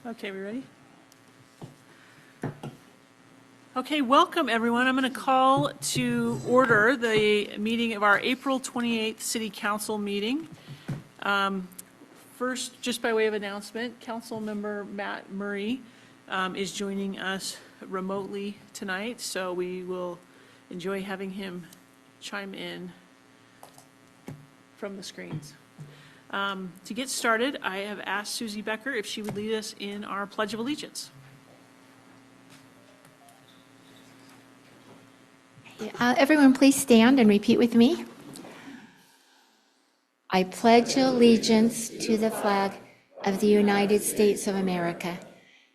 Okay, we ready? Okay, welcome everyone. I'm going to call to order the meeting of our April 28th City Council meeting. First, just by way of announcement, Council Member Matt Murray is joining us remotely tonight, so we will enjoy having him chime in from the screens. To get started, I have asked Susie Becker if she would lead us in our Pledge of Allegiance. Everyone please stand and repeat with me. I pledge allegiance to the flag of the United States of America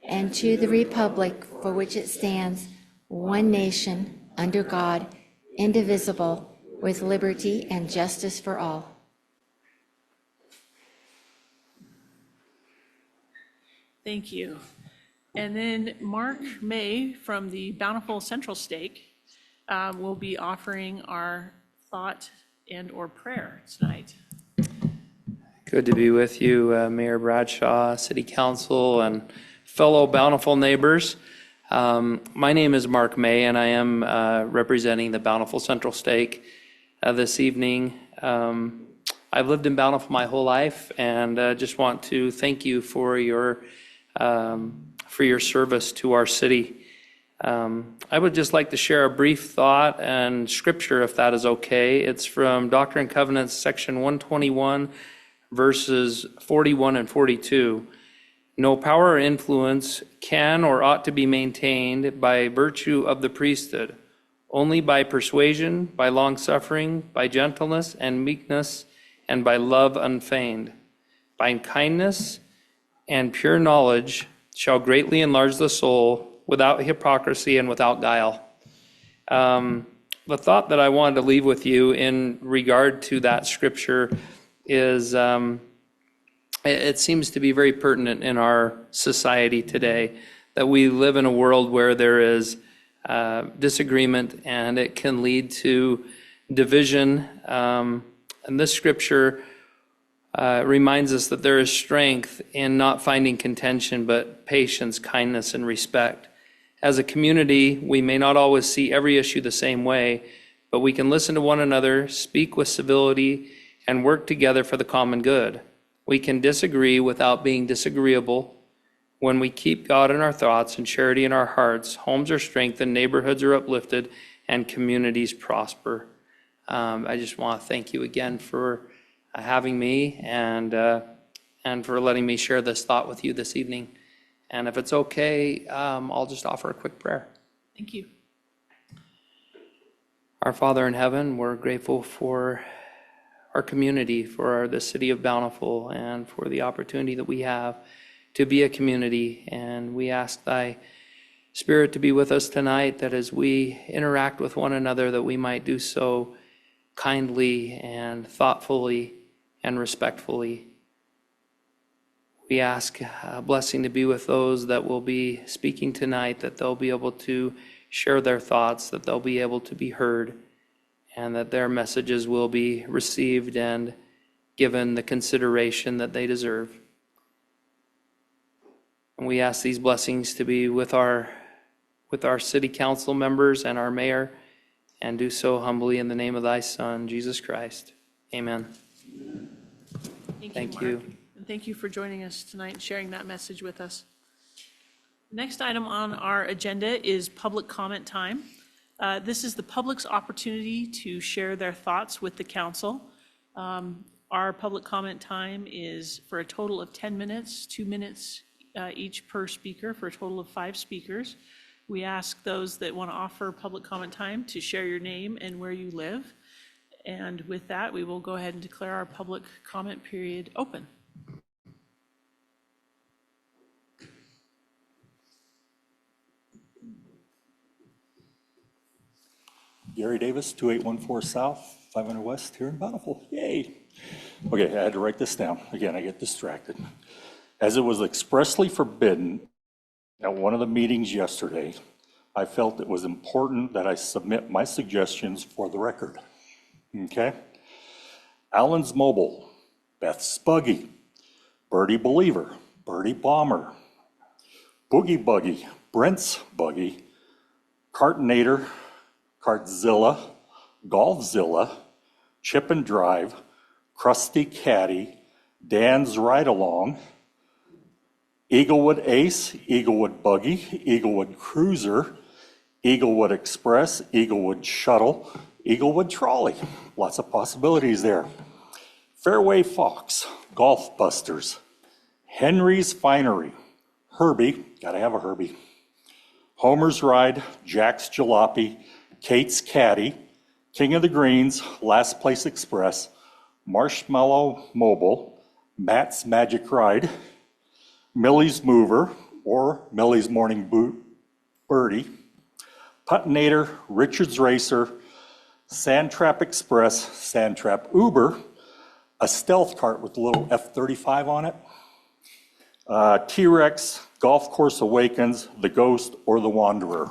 and to the republic for which it stands, one nation, under God, indivisible, with liberty and justice for all. Thank you. And then Mark May from the Bountiful Central Stake will be offering our thought and or prayer tonight. Good to be with you, Mayor Bradshaw, City Council, and fellow Bountiful neighbors. My name is Mark May, and I am representing the Bountiful Central Stake this evening. I've lived in Bountiful my whole life, and just want to thank you for your service to our city. I would just like to share a brief thought and scripture, if that is okay. It's from Doctrine and Covenants, section 121, verses 41 and 42. No power or influence can or ought to be maintained by virtue of the priesthood, only by persuasion, by long-suffering, by gentleness and meekness, and by love unfeigned. By kindness and pure knowledge shall greatly enlarge the soul, without hypocrisy and without guile. The thought that I wanted to leave with you in regard to that scripture is it seems to be very pertinent in our society today, that we live in a world where there is disagreement and it can lead to division. And this scripture reminds us that there is strength in not finding contention, but patience, kindness, and respect. As a community, we may not always see every issue the same way, but we can listen to one another, speak with civility, and work together for the common good. We can disagree without being disagreeable. When we keep God in our thoughts and charity in our hearts, homes are strengthened, neighborhoods are uplifted, and communities prosper. I just want to thank you again for having me and for letting me share this thought with you this evening. And if it's okay, I'll just offer a quick prayer. Thank you. Our Father in heaven, we're grateful for our community, for the city of Bountiful, and for the opportunity that we have to be a community. And we ask thy Spirit to be with us tonight, that as we interact with one another, that we might do so kindly and thoughtfully and respectfully. We ask a blessing to be with those that will be speaking tonight, that they'll be able to share their thoughts, that they'll be able to be heard, and that their messages will be received and given the consideration that they deserve. And we ask these blessings to be with our city council members and our mayor, and do so humbly in the name of thy Son, Jesus Christ. Amen. Thank you. And thank you for joining us tonight and sharing that message with us. The next item on our agenda is public comment time. This is the public's opportunity to share their thoughts with the council. Our public comment time is for a total of 10 minutes, 2 minutes each per speaker, for a total of 5 speakers. We ask those that want to offer public comment time to share your name and where you live. And with that, we will go ahead and declare our public comment period open. Gary Davis, 2814 South, 500 West here in Bountiful. Yay. Okay, I had to write this down. Again, I get distracted. As it was expressly forbidden at one of the meetings yesterday, I felt it was important that I submit my suggestions for the record. Okay? Allen's Mobile, Beth Spuggy, Birdie Believer, Birdie Bomber, Boogie Buggy, Brent's Buggy, Cartonator, Cartzilla, Golfzilla, Chip and Drive, Krusty Caddy, Dan's Ride Along, Eaglewood Ace, Eaglewood Buggy, Eaglewood Cruiser, Eaglewood Express, Eaglewood Shuttle, Eaglewood Trolley. Lots of possibilities there. Fairway Fox, Golf Busters, Henry's Finery, Herbie, gotta have a Herbie, Homer's Ride, Jack's Jalopy, Kate's Caddy, King of the Greens, Last Place Express, Marshmallow Mobile, Matt's Magic Ride, Millie's Mover, or Millie's Morning Birdie, Puttinator, Richard's Racer, Sandtrap Express, Sandtrap Uber, a stealth cart with a little F-35 on it, T-Rex, Golf Course Awakens, The Ghost, or The Wanderer.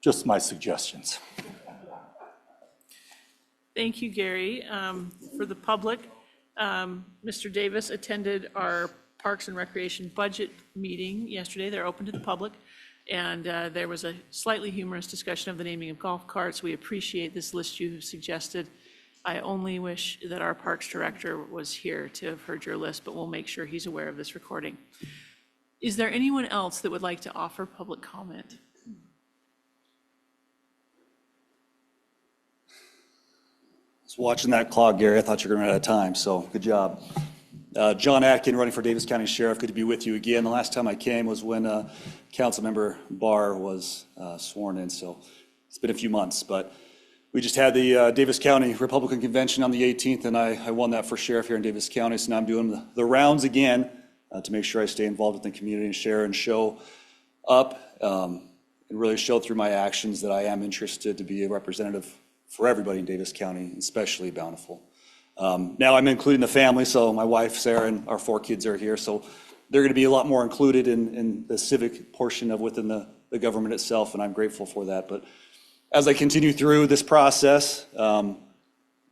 Just my suggestions. Thank you, Gary. For the public, Mr. Davis attended our Parks and Recreation budget meeting yesterday. They're open to the public. And there was a slightly humorous discussion of the naming of golf carts. We appreciate this list you have suggested. I only wish that our Parks Director was here to have heard your list, but we'll make sure he's aware of this recording. Is there anyone else that would like to offer public comment? I was watching that clock, Gary. I thought you were going to run out of time, so good job. John Atkin, running for Davis County Sheriff. Good to be with you again. The last time I came was when Councilmember Barr was sworn in, so it's been a few months. But we just had the Davis County Republican Convention on the 18th, and I won that for sheriff here in Davis County. So now I'm doing the rounds again to make sure I stay involved with the community and share and show up and really show through my actions that I am interested to be a representative for everybody in Davis County, especially Bountiful. Now I'm including the family, so my wife, Sarah, and our 4 kids are here, so they're going to be a lot more included in the civic portion of within the government itself, and I'm grateful for that. But as I continue through this process,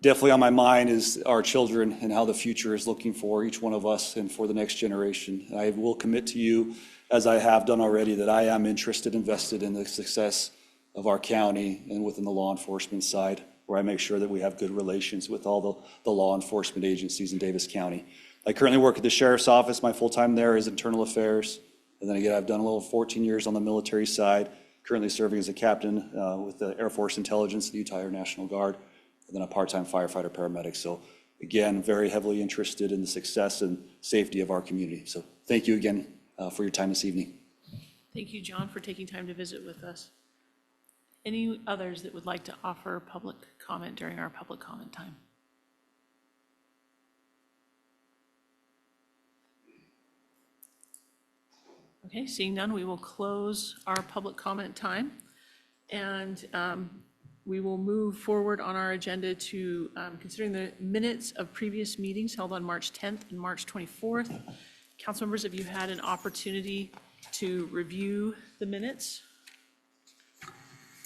definitely on my mind is our children and how the future is looking for each one of us and for the next generation. I will commit to you, as I have done already, that I am interested, invested in the success of our county and within the law enforcement side, where I make sure that we have good relations with all the law enforcement agencies in Davis County. I currently work at the Sheriff's Office. My full-time there is internal affairs. And then again, I've done a little 14 years on the military side, currently serving as a captain with the Air Force Intelligence, the Utah Air National Guard, and then a part-time firefighter paramedic. So again, very heavily interested in the success and safety of our community. So thank you again for your time this evening. Thank you, John, for taking time to visit with us. Any others that would like to offer public comment during our public comment time? Okay, seeing none, we will close our public comment time. And we will move forward on our agenda to considering the minutes of previous meetings held on March 10th and March 24th. Council members, have you had an opportunity to review the minutes?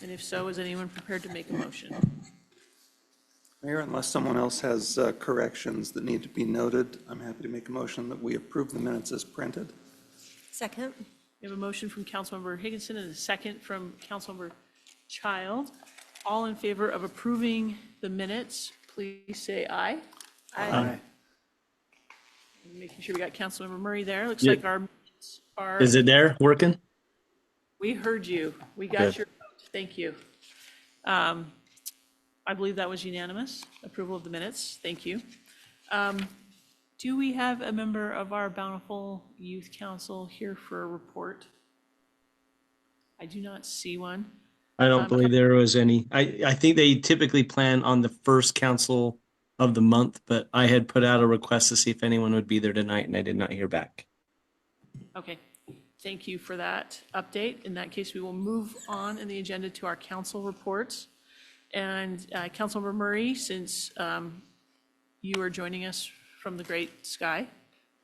And if so, is anyone prepared to make a motion? Mayor, unless someone else has corrections that need to be noted, I'm happy to make a motion that we approve the minutes as printed. Second. We have a motion from Councilmember Higginson and a second from Councilmember Child. All in favor of approving the minutes, please say aye. Aye. Making sure we got Councilmember Murray there. Looks Yeah. like our minutes are. Is it there working? We heard you. We got Good. your vote. Thank you. I believe that was unanimous, approval of the minutes. Thank you. Do we have a member of our Bountiful Youth Council here for a report? I do not see one. I don't believe there was any. I think they typically plan on the first council of the month, but I had put out a request to see if anyone would be there tonight, and I did not hear back. Okay, thank you for that update. In that case, we will move on in the agenda to our council reports. And Councilmember Murray, since you are joining us from the great sky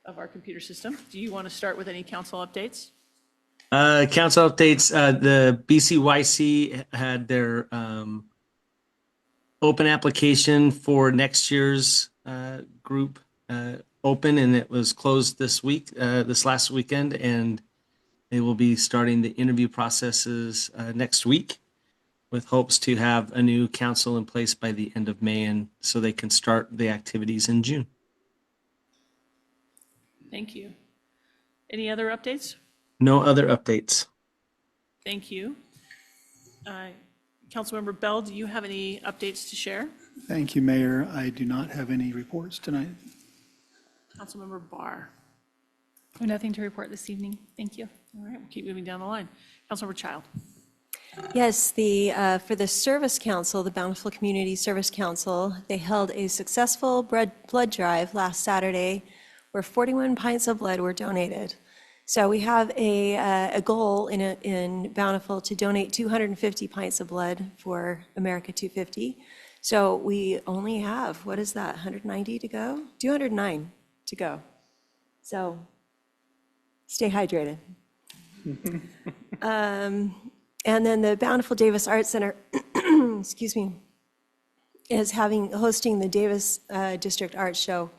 of our computer system, do you want to start with any council updates? Council updates, the BCYC had their open application for next year's group open, and it was closed this last weekend, and They will be starting the interview processes next week with hopes to have a new council in place by the end of May, and so they can start the activities in June. Thank you. Any other updates? No other updates. Thank you. Councilmember Bell, do you have any updates to share? Thank you, Mayor. I do not have any reports tonight. Councilmember Barr. Nothing to report this evening. Thank you. All right, we'll keep moving down the line. Councilmember Child. Yes, for the Service Council, the Bountiful Community Service Council, they held a successful blood drive last Saturday where 41 pints of blood were donated. So we have a goal in Bountiful to donate 250 pints of blood for America 250. So we only have, what is that, 190 to go? 209 to go. So stay hydrated. And then the Bountiful Davis Arts Center, excuse me, is hosting the Davis District Art Show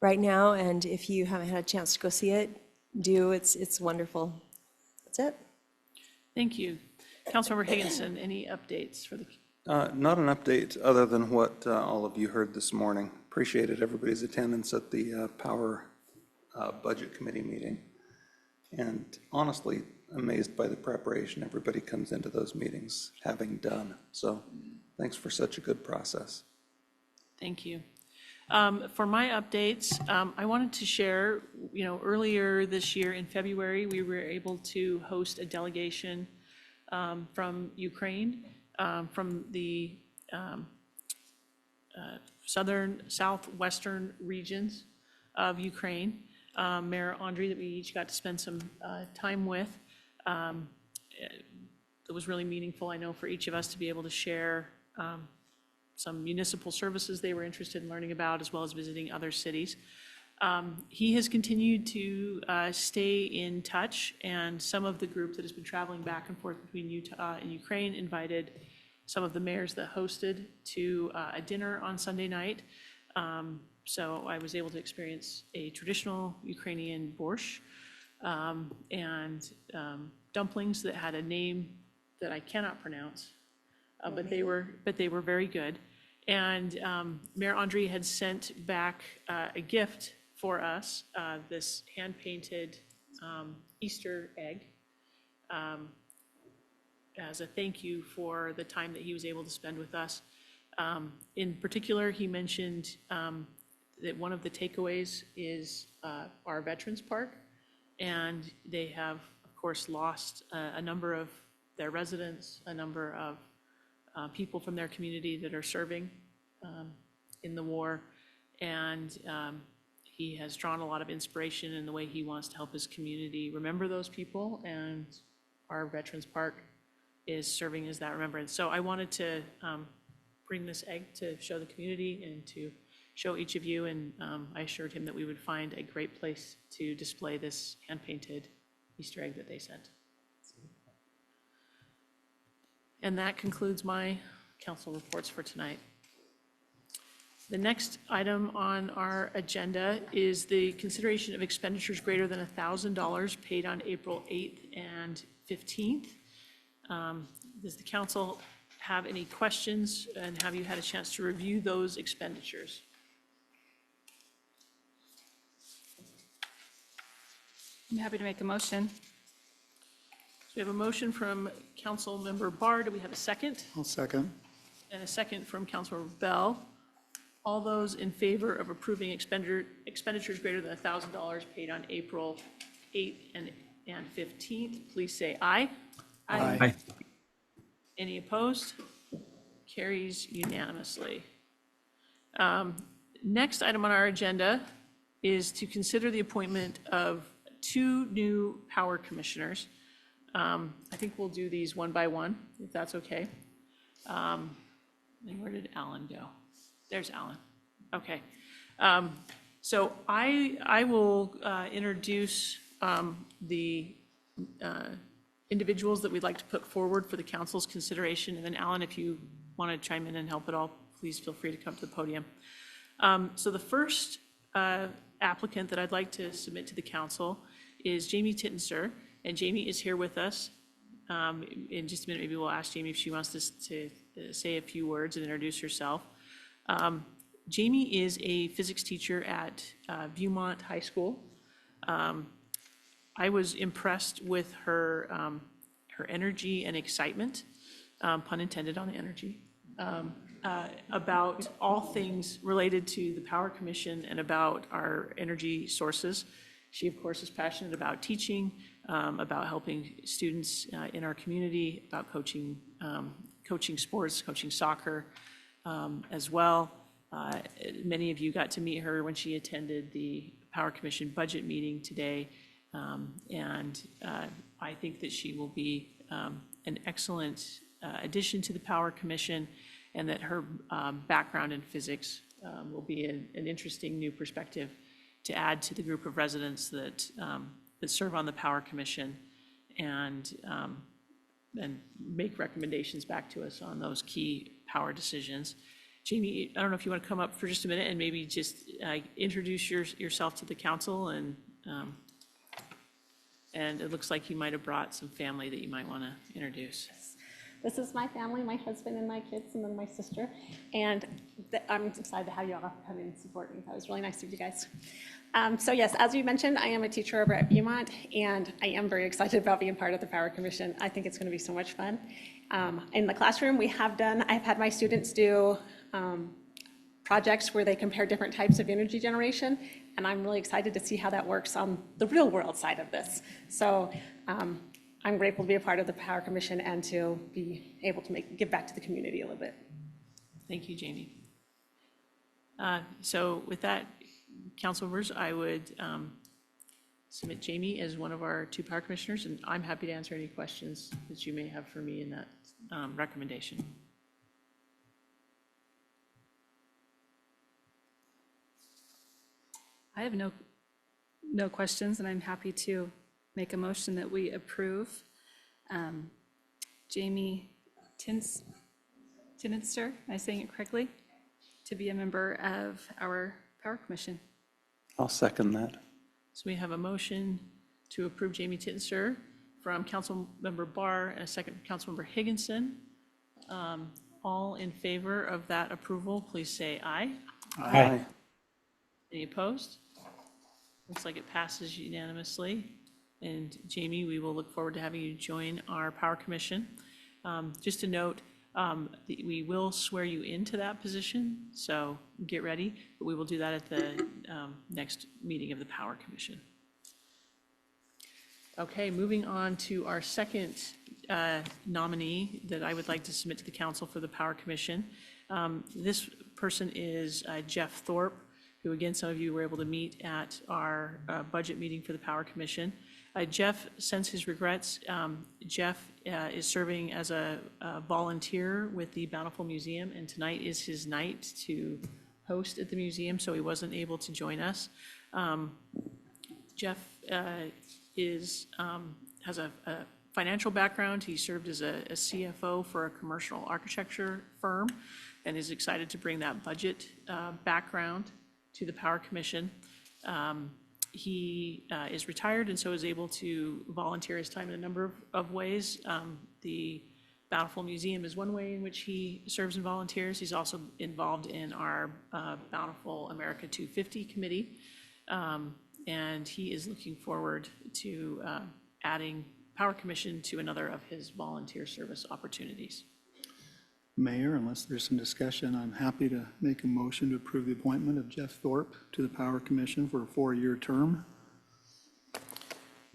right now. And if you haven't had a chance to go see it, do. It's wonderful. That's it. Thank you. Councilmember Higginson, any updates for the? Not an update other than what all of you heard this morning. Appreciated everybody's attendance at the Power Budget Committee meeting. And honestly, amazed by the preparation everybody comes into those meetings having done. So thanks for such a good process. Thank you. For my updates, I wanted to share, earlier this year in February, we were able to host a delegation from Ukraine, from the southwestern regions of Ukraine. Mayor Andre, that we each got to spend some time with. It was really meaningful, I know, for each of us to be able to share some municipal services they were interested in learning about, as well as visiting other cities. He has continued to stay in touch, and some of the group that has been traveling back and forth between Utah and Ukraine invited some of the mayors that hosted to a dinner on Sunday night. So I was able to experience a traditional Ukrainian borscht and dumplings that had a name that I cannot pronounce, but they were very good. And Mayor Andre had sent back a gift for us, this hand-painted Easter egg, as a thank you for the time that he was able to spend with us. In particular, he mentioned that one of the takeaways is our Veterans Park, and they have, of course, lost a number of their residents, a number of people from their community that are serving in the war, and he has drawn a lot of inspiration in the way he wants to help his community remember those people, and our Veterans Park is serving as that remembrance. So I wanted to bring this egg to show the community and to show each of you, and I assured him that we would find a great place to display this hand-painted Easter egg that they sent. And that concludes my council reports for tonight. The next item on our agenda is the consideration of expenditures greater than $1,000 paid on April 8th and 15th. Does the council have any questions, and have you had a chance to review those expenditures? I'm happy to make a motion. So we have a motion from Councilmember Barr. Do we have a second? I'll second. And a second from Councilmember Bell. All those in favor of approving expenditures greater than $1,000 paid on April 8th and 15th, please say aye. Aye. Any opposed? Carries unanimously. Next item on our agenda is to consider the appointment of 2 new power commissioners. I think we'll do these one by one, if that's okay. And where did Alan go? There's Alan. Okay. So I will introduce the individuals that we'd like to put forward for the council's consideration. And then Alan, if you want to chime in and help at all, please feel free to come to the podium. So the first applicant that I'd like to submit to the council is Jamie Tittenser, And Jamie is here with us. In just a minute, maybe we'll ask Jamie if she wants to say a few words and introduce herself. Jamie is a physics teacher at Viewmont High School. I was impressed with her, her energy and excitement, pun intended on energy, about all things related to the Power Commission and about our energy sources. She, of course, is passionate about teaching, about helping students in our community, about coaching, coaching sports, coaching soccer as well. Many of you got to meet her when she attended the Power Commission budget meeting today. And I think that she will be an excellent addition to the Power Commission, and that her background in physics will be an interesting new perspective to add to the group of residents that, that serve on the Power Commission, and make recommendations back to us on those key power decisions. Jamie, I don't know if you want to come up for just a minute and maybe just introduce yourself to the council, and it looks like you might have brought some family that you might want to introduce. This is my family, my husband and my kids, and then my sister. And I'm excited to have you all come in and support me. That was really nice of you guys. So yes, as you mentioned, I am a teacher over at Viewmont, and I am very excited about being part of the Power Commission. I think it's going to be so much fun. In the classroom, I've had my students do projects where they compare different types of energy generation, and I'm really excited to see how that works on the real world side of this. So I'm grateful to be a part of the Power Commission and to be able to give back to the community a little bit. Thank you, Jamie. So with that, council members, I would submit Jamie as one of our 2 Power Commissioners, and I'm happy to answer any questions that you may have for me in that recommendation. I have no questions, and I'm happy to make a motion that we approve Jamie Tinitzer, am I saying it correctly, to be a member of our Power Commission. I'll second that. So we have a motion to approve Jamie Tinitzer from Councilmember Barr and a second from Councilmember Higginson. All in favor of that approval, please say aye. Aye. Any opposed? Looks like it passes unanimously. And Jamie, we will look forward to having you join our Power Commission. Just to note, we will swear you into that position, so get ready, but we will do that at the next meeting of the Power Commission. Okay, moving on to our second nominee that I would like to submit to the council for the Power Commission. This person is Jeff Thorpe, who again, some of you were able to meet at our budget meeting for the Power Commission. Jeff sends his regrets. Jeff is serving as a volunteer with the Bountiful Museum, and tonight is his night to host at the museum, so he wasn't able to join us. Jeff has a financial background. He served as a CFO for a commercial architecture firm and is excited to bring that budget background to the Power Commission. He is retired and so is able to volunteer his time in a number of ways. The Bountiful Museum is one way in which he serves and volunteers. He's also involved in our Bountiful America 250 committee. And he is looking forward to adding Power Commission to another of his volunteer service opportunities. Mayor, unless there's some discussion, I'm happy to make a motion to approve the appointment of Jeff Thorpe to the Power Commission for a 4-year term.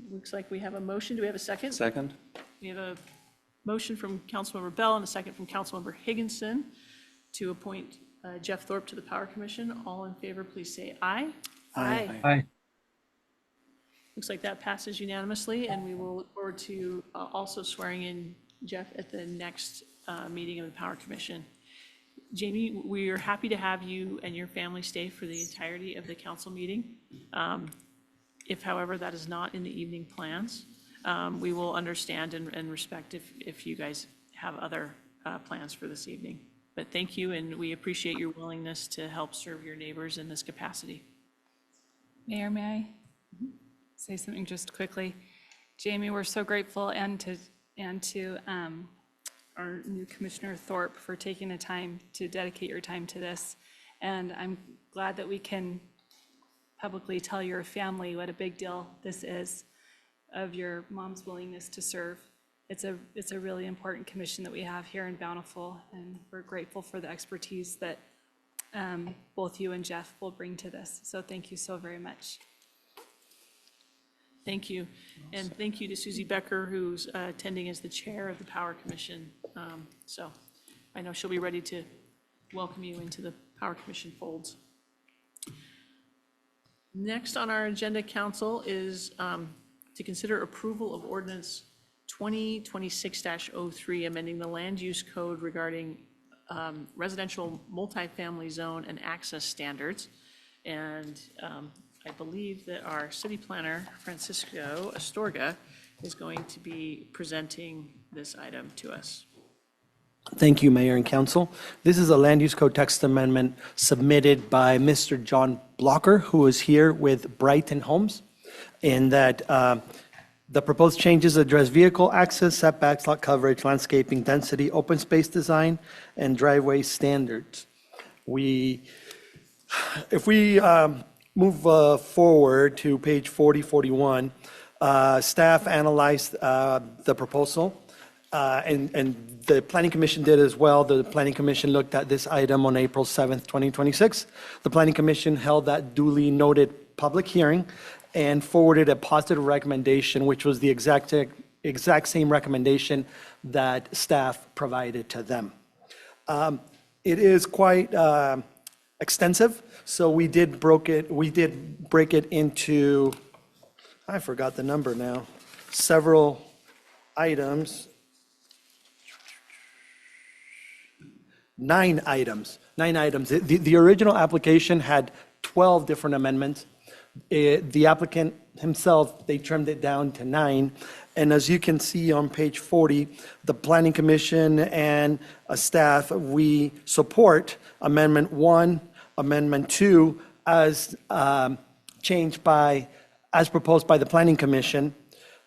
Looks like we have a motion. Do we have a second? Second? We have a motion from Councilmember Bell and a second from Councilmember Higginson to appoint Jeff Thorpe to the Power Commission. All in favor, please say aye. Aye. Aye. Looks like that passes unanimously, and we will look forward to also swearing in Jeff at the next meeting of the Power Commission. Jamie, we are happy to have you and your family stay for the entirety of the council meeting. If, however, that is not in the evening plans, we will understand and respect if you guys have other plans for this evening. But thank you, and we appreciate your willingness to help serve your neighbors in this capacity. Mayor, may I say something just quickly? Jamie, we're so grateful, and to our new Commissioner Thorpe for taking the time to dedicate your time to this. And I'm glad that we can publicly tell your family what a big deal this is of your mom's willingness to serve. It's a really important commission that we have here in Bountiful, and we're grateful for the expertise that both you and Jeff will bring to this. So thank you so very much. Thank you. And thank you to Susie Becker, who's attending as the chair of the Power Commission. So I know she'll be ready to welcome you into the Power Commission folds. Next on our agenda, council, is to consider approval of ordinance 2026-03, amending the land use code regarding residential multifamily zone and access standards. And I believe that our city planner, Francisco Astorga, is going to be presenting this item to us. Thank you, Mayor and Council. This is a land use code text amendment submitted by Mr. John Blocker, who is here with Brighton Homes, in that the proposed changes address vehicle access, setbacks, lot coverage, landscaping, density, open space design, and driveway standards. If we move forward to page 41, staff analyzed the proposal, and the Planning Commission did as well. The Planning Commission looked at this item on April 7th, 2026. The Planning Commission held that duly noted public hearing and forwarded a positive recommendation, which was the exact same recommendation that staff provided to them. It is quite extensive, so we did break it into, I forgot the number now, several items. 9 items. The original application had 12 different amendments. The applicant himself, they trimmed it down to 9. And as you can see on page 40, the Planning Commission and staff, we support Amendment 1, Amendment 2 as as proposed by the Planning Commission,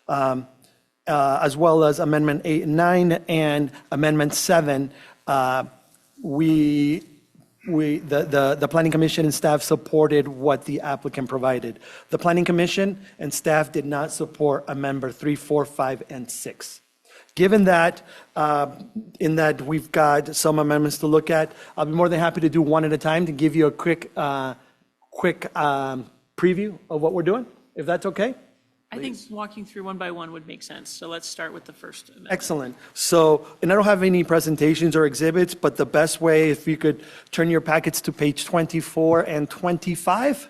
as well as Amendment 8 and 9 and Amendment 7. The Planning Commission and staff supported what the applicant provided. The Planning Commission and staff did not support Amendment 3, 4, 5, and 6. Given that, in that we've got some amendments to look at, I'll be more than happy to do one at a time to give you a quick preview of what we're doing, if that's okay. I think walking through one by one would make sense. So let's start with the first amendment. Excellent. So, and I don't have any presentations or exhibits, but the best way, if you could turn your packets to page 24 and 25,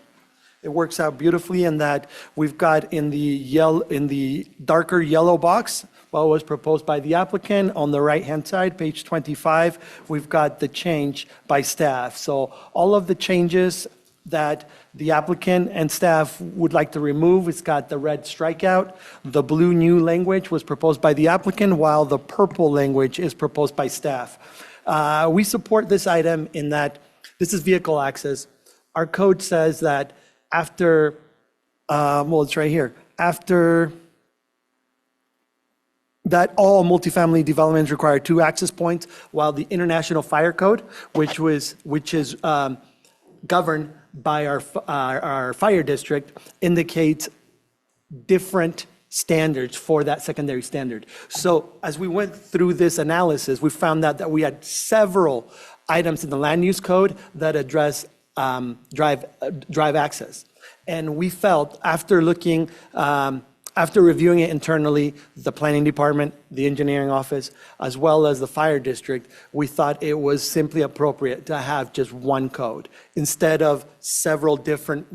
it works out beautifully in that we've got in the darker yellow box what was proposed by the applicant. On the right-hand side, page 25, we've got the change by staff. So all of the changes that the applicant and staff would like to remove, it's got the red strikeout. The blue new language was proposed by the applicant, while the purple language is proposed by staff. We support this item in that this is vehicle access. Our code says that after, well, it's right here, after that all multifamily developments require 2 access points, while the International Fire Code, which is governed by our fire district, indicates different standards for that secondary standard. So as we went through this analysis, we found out that we had several items in the land use code that address drive access. And we felt after looking, after reviewing it internally, the planning department, the engineering office, as well as the fire district, we thought it was simply appropriate to have just one code instead of several different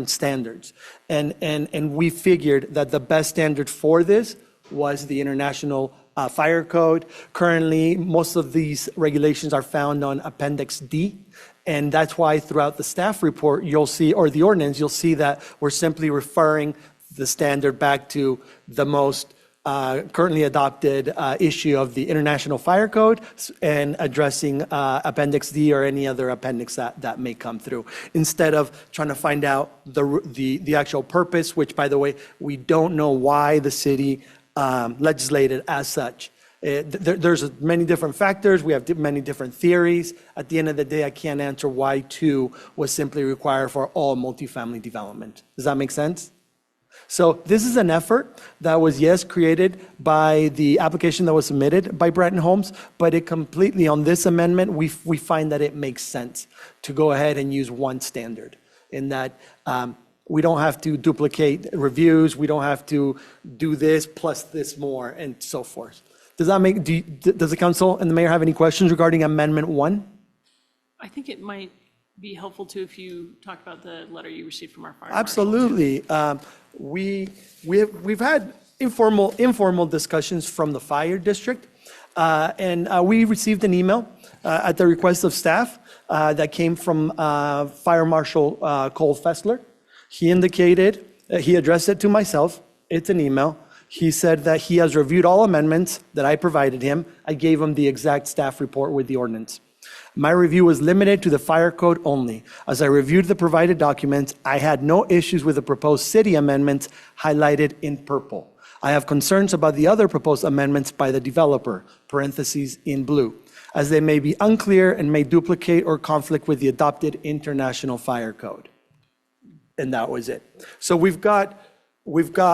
standards. And we figured that the best standard for this was the International Fire Code. Currently, most of these regulations are found on Appendix D. And that's why throughout the staff report, you'll see, or the ordinance, you'll see that we're simply referring the standard back to the most currently adopted issue of the International Fire Code and addressing Appendix D or any other appendix that may come through, instead of trying to find out the actual purpose, which, by the way, we don't know why the city legislated as such. There's many different factors. We have many different theories. At the end of the day, I can't answer why 2 was simply required for all multifamily development. Does that make sense? So this is an effort that was, yes, created by the application that was submitted by Bretton Holmes, but it completely, on this amendment, we find that it makes sense to go ahead and use one standard, in that we don't have to duplicate reviews, we don't have to do this plus this more, and so forth. Does that make, does the council and the mayor have any questions regarding Amendment 1? I think it might be helpful too if you talk about the letter you received from our fire marshal. Absolutely. We've had informal discussions from the fire district, and we received an email at the request of staff that came from Fire Marshal Cole Fessler. He indicated, he addressed it to myself. It's an email. He said that he has reviewed all amendments that I provided him. I gave him the exact staff report with the ordinance. My review was limited to the fire code only. As I reviewed the provided documents, I had no issues with the proposed city amendments highlighted in purple. I have concerns about the other proposed amendments by the developer, parentheses in blue, as they may be unclear and may duplicate or conflict with the adopted international fire code. And that was it. So we've got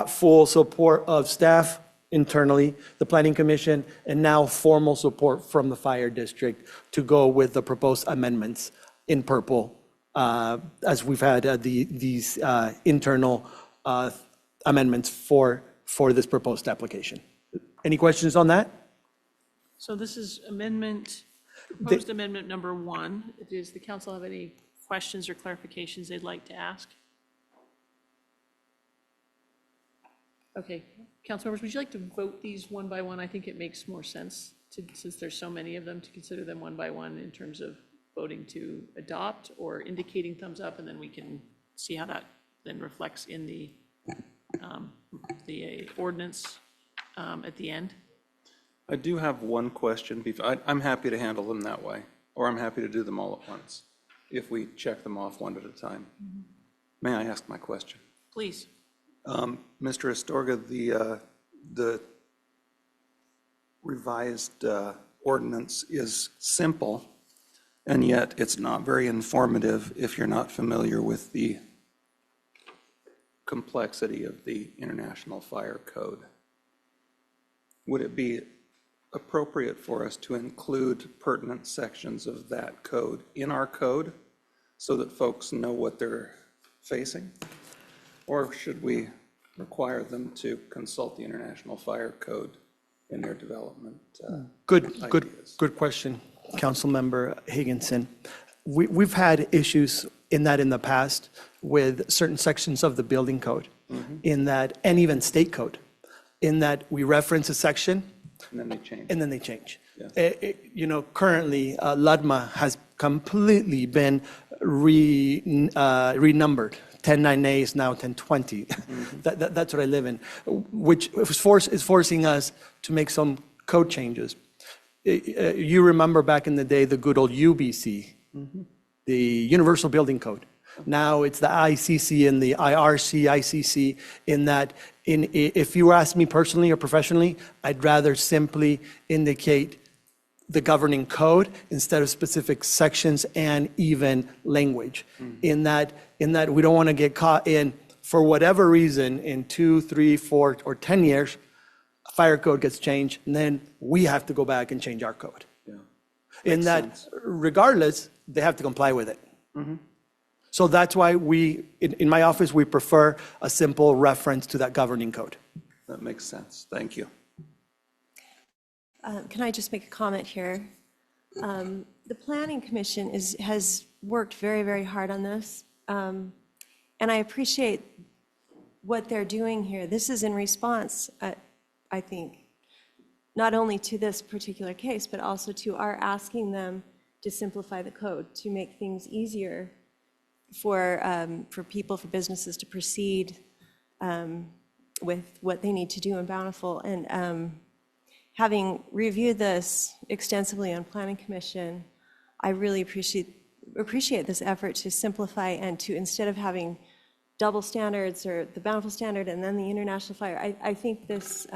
full support of staff internally, the Planning Commission, and now formal support from the Fire District to go with the proposed amendments in purple, as we've had these internal amendments for this proposed application. Any questions on that? So this is proposed amendment number 1. Does the council have any questions or clarifications they'd like to ask? Okay, council members, would you like to vote these one by one? I think it makes more sense since there's so many of them, to consider them one by one in terms of voting to adopt or indicating thumbs up, and then we can see how that then reflects in the ordinance at the end. I do have one question. I'm happy to handle them that way, or I'm happy to do them all at once, if we check them off one at a time. May I ask my question? Please. Mr. Astorga, the revised ordinance is simple, and yet it's not very informative if you're not familiar with the complexity of the International Fire Code. Would it be appropriate for us to include pertinent sections of that code in our code so that folks know what they're facing? Or should we require them to consult the International Fire Code in their development Good question, Councilmember Higginson. We've had issues in the past with certain sections of the building code, in that, and even state code, in that we reference a section and then they change. and then they change. Yeah. Currently, LUDMA has completely been renumbered. 10.9A is now 10.20. That's what I live in, which is forcing us to make some code changes. You remember back in the day, the good old UBC, the Universal Building Code. Now it's the ICC and the IRC, ICC, in that if you ask me personally or professionally, I'd rather simply indicate the governing code instead of specific sections and even language. In that we don't want to get caught in, for whatever reason, in 2, 3, 4, or 10 years, a fire code gets changed, and then we have to go back and change our code. Yeah. In Makes that, sense. regardless, they have to comply with it. So that's why in my office, we prefer a simple reference to that governing code. That makes sense. Thank you. Can I just make a comment here? The Planning Commission has worked very, very hard on this, and I appreciate what they're doing here. This is in response, I think, not only to this particular case, but also to our asking them to simplify the code, to make things easier for people, for businesses to proceed with what they need to do in Bountiful. And having reviewed this extensively on Planning Commission, I really appreciate this effort to simplify and to, instead of having double standards or the Bountiful standard and then the International Fire, I think this,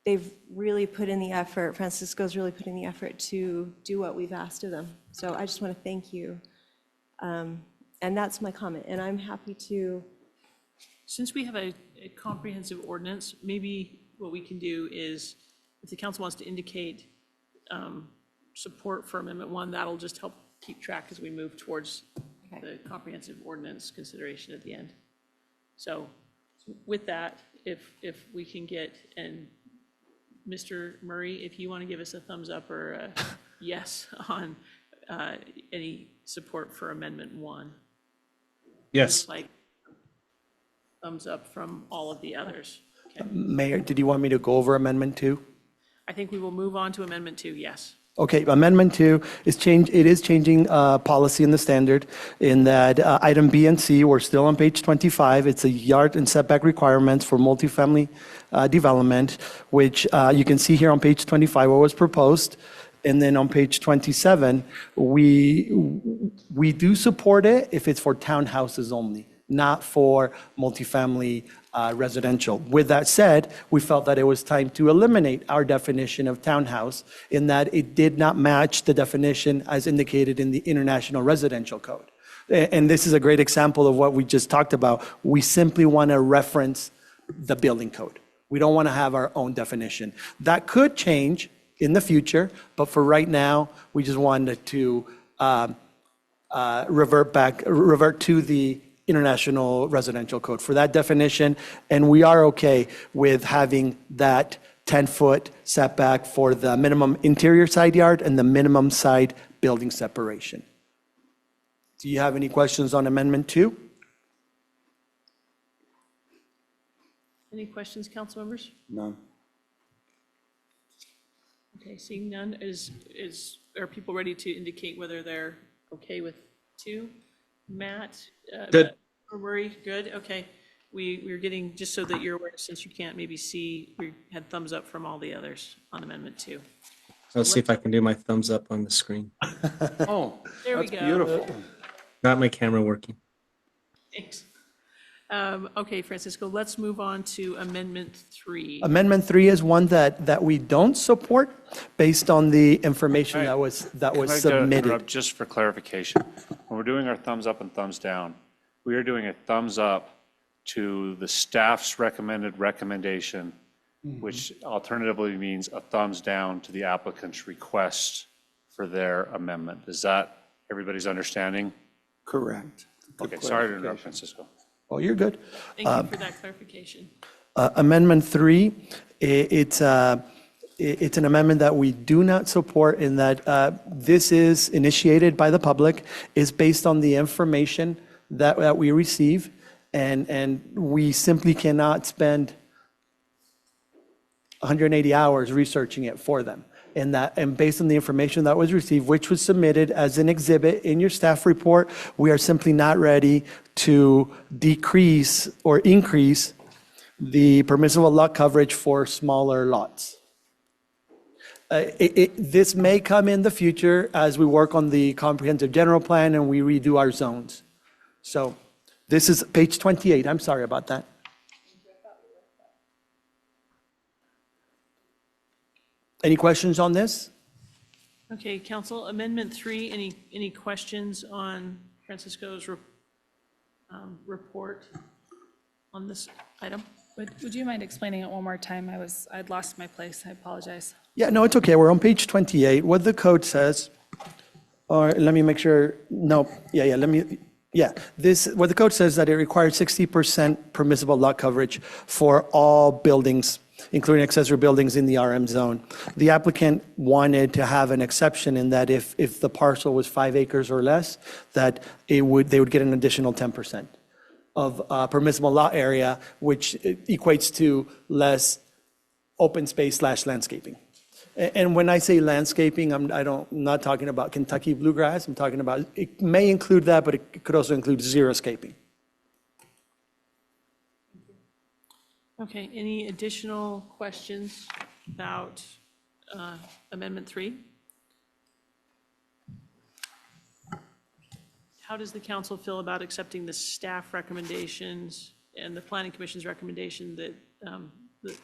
they've really put in the effort, Francisco's really put in the effort to do what we've asked of them. So I just want to thank you. And that's my comment, and I'm happy to. Since we have a comprehensive ordinance, maybe what we can do is, if the council wants to indicate support for Amendment 1, that'll just help keep track as we move towards the comprehensive ordinance consideration at the end. So with that, if we can get, and Mr. Murray, if you want to give us a thumbs up or a yes on any support for Amendment 1. Yes. Like thumbs up from all of the others. Okay. Mayor, did you want me to go over Amendment 2? I think we will move on to Amendment 2, yes. Okay, Amendment 2 is changing policy in the standard in that item B and C, we're still on page 25. It's a yard and setback requirements for multifamily development, which you can see here on page 25 what was proposed. And then on page 27, we do support it if it's for townhouses only, not for multifamily residential. With that said, we felt that it was time to eliminate our definition of townhouse in that it did not match the definition as indicated in the International Residential Code. And this is a great example of what we just talked about. We simply want to reference the building code. We don't want to have our own definition. That could change in the future, but for right now, we just wanted to revert to the International Residential Code for that definition, and we are okay with having that 10-foot setback for the minimum interior side yard and the minimum side building separation. Do you have any questions on Amendment 2? Any questions, council members? None. Okay, seeing none, are people ready to indicate whether they're okay with 2? Matt? Good. Or Murray, good, okay. We're getting, just so that you're aware, since you can't maybe see, we had thumbs up from all the others on Amendment 2. Let's see if I can do my thumbs up on the screen. Oh, There we that's go. beautiful. Got my camera working. Thanks. Okay, Francisco, let's move on to Amendment 3. Amendment 3 is one that we don't support based on the information that was Can I submitted. interrupt just for clarification? When we're doing our thumbs up and thumbs down, we are doing a thumbs up to the staff's recommended recommendation, which alternatively means a thumbs down to the applicant's request for their amendment. Is that everybody's understanding? Correct. Okay, sorry to interrupt, Francisco. Oh, you're good. Thank you for that clarification. Amendment 3, it's an amendment that we do not support in that this is initiated by the public, is based on the information that we receive, and we simply cannot spend 180 hours researching it for them. And based on the information that was received, which was submitted as an exhibit in your staff report, we are simply not ready to decrease or increase the permissible lot coverage for smaller lots. This may come in the future as we work on the comprehensive general plan and we redo our zones. So this is page 28. I'm sorry about that. Any questions on this? Okay, council, Amendment 3, any questions on Francisco's report on this item? Would you mind explaining it one more time? I'd lost my place. I apologize. Yeah, no, it's okay. We're on page 28. What the code says, or let me make sure, no, what the code says that it requires 60% permissible lot coverage for all buildings, including accessory buildings in the RM zone. The applicant wanted to have an exception in that if the parcel was 5 acres or less, that they would get an additional 10% of permissible lot area, which equates to less open space / landscaping. And when I say landscaping, I'm not talking about Kentucky bluegrass. I'm talking about, it may include that, but it could also include xeriscaping. Okay, any additional questions about Amendment 3? How does the council feel about accepting the staff recommendations and the planning commission's recommendation that that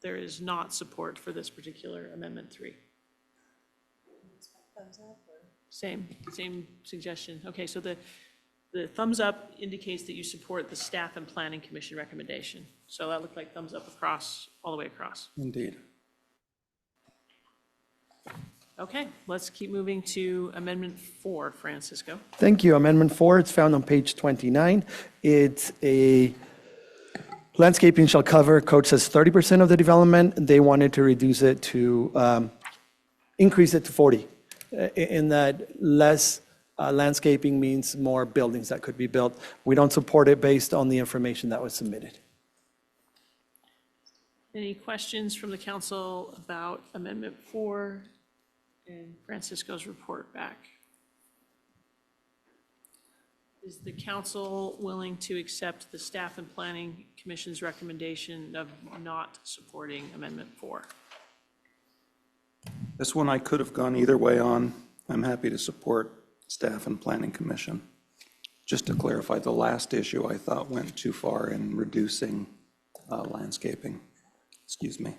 there is not support for this particular Amendment 3? Same suggestion. Okay, so the thumbs up indicates that you support the staff and planning commission recommendation. So that looked like thumbs up across, all the way across. Indeed. Okay, let's keep moving to Amendment 4, Francisco. Thank you. Amendment 4, it's found on page 29. It's a landscaping shall cover, code says 30% of the development. They wanted to reduce it to, increase it to 40. In that less landscaping means more buildings that could be built. We don't support it based on the information that was submitted. Any questions from the council about Amendment 4 and Francisco's report back? Is the council willing to accept the staff and planning commission's recommendation of not supporting Amendment 4? This one I could have gone either way on. I'm happy to support staff and planning commission. Just to clarify, the last issue I thought went too far in reducing landscaping. Excuse me.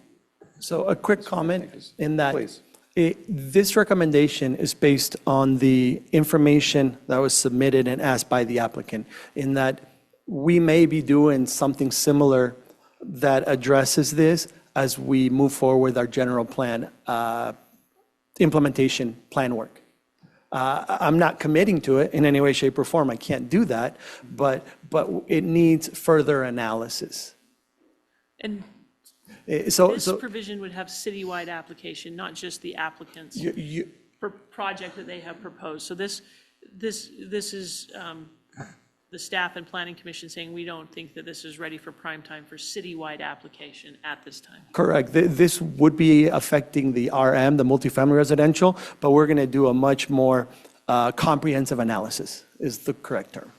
So a quick comment in that. Please. This recommendation is based on the information that was submitted and asked by the applicant, in that we may be doing something similar that addresses this as we move forward with our general plan, implementation plan work. I'm not committing to it in any way, shape, or form. I can't do that, but it needs further analysis. And This this provision would have citywide application, not just the applicant's project that they have proposed. So this is the staff and planning commission saying we don't think that this is ready for prime time for citywide application at this time. Correct. This would be affecting the RM, the multifamily residential, but we're going to do a much more comprehensive analysis, is the correct term.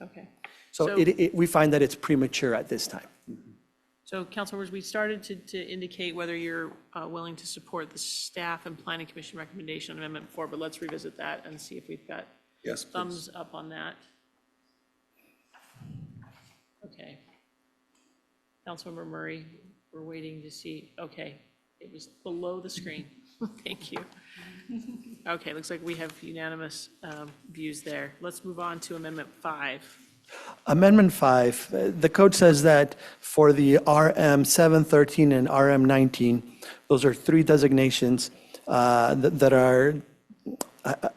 Okay. So we find that it's premature at this time. So, councilors, we started to indicate whether you're willing to support the staff and planning commission recommendation on Amendment 4, but let's revisit that and see if we've got Yes, please. thumbs up on that. Okay. Councilmember Murray, we're waiting to see, okay, it was below the screen. Thank you. Okay, looks like we have unanimous views there. Let's move on to Amendment 5. Amendment 5, the code says that for the RM 713 and RM 19, those are three designations that are,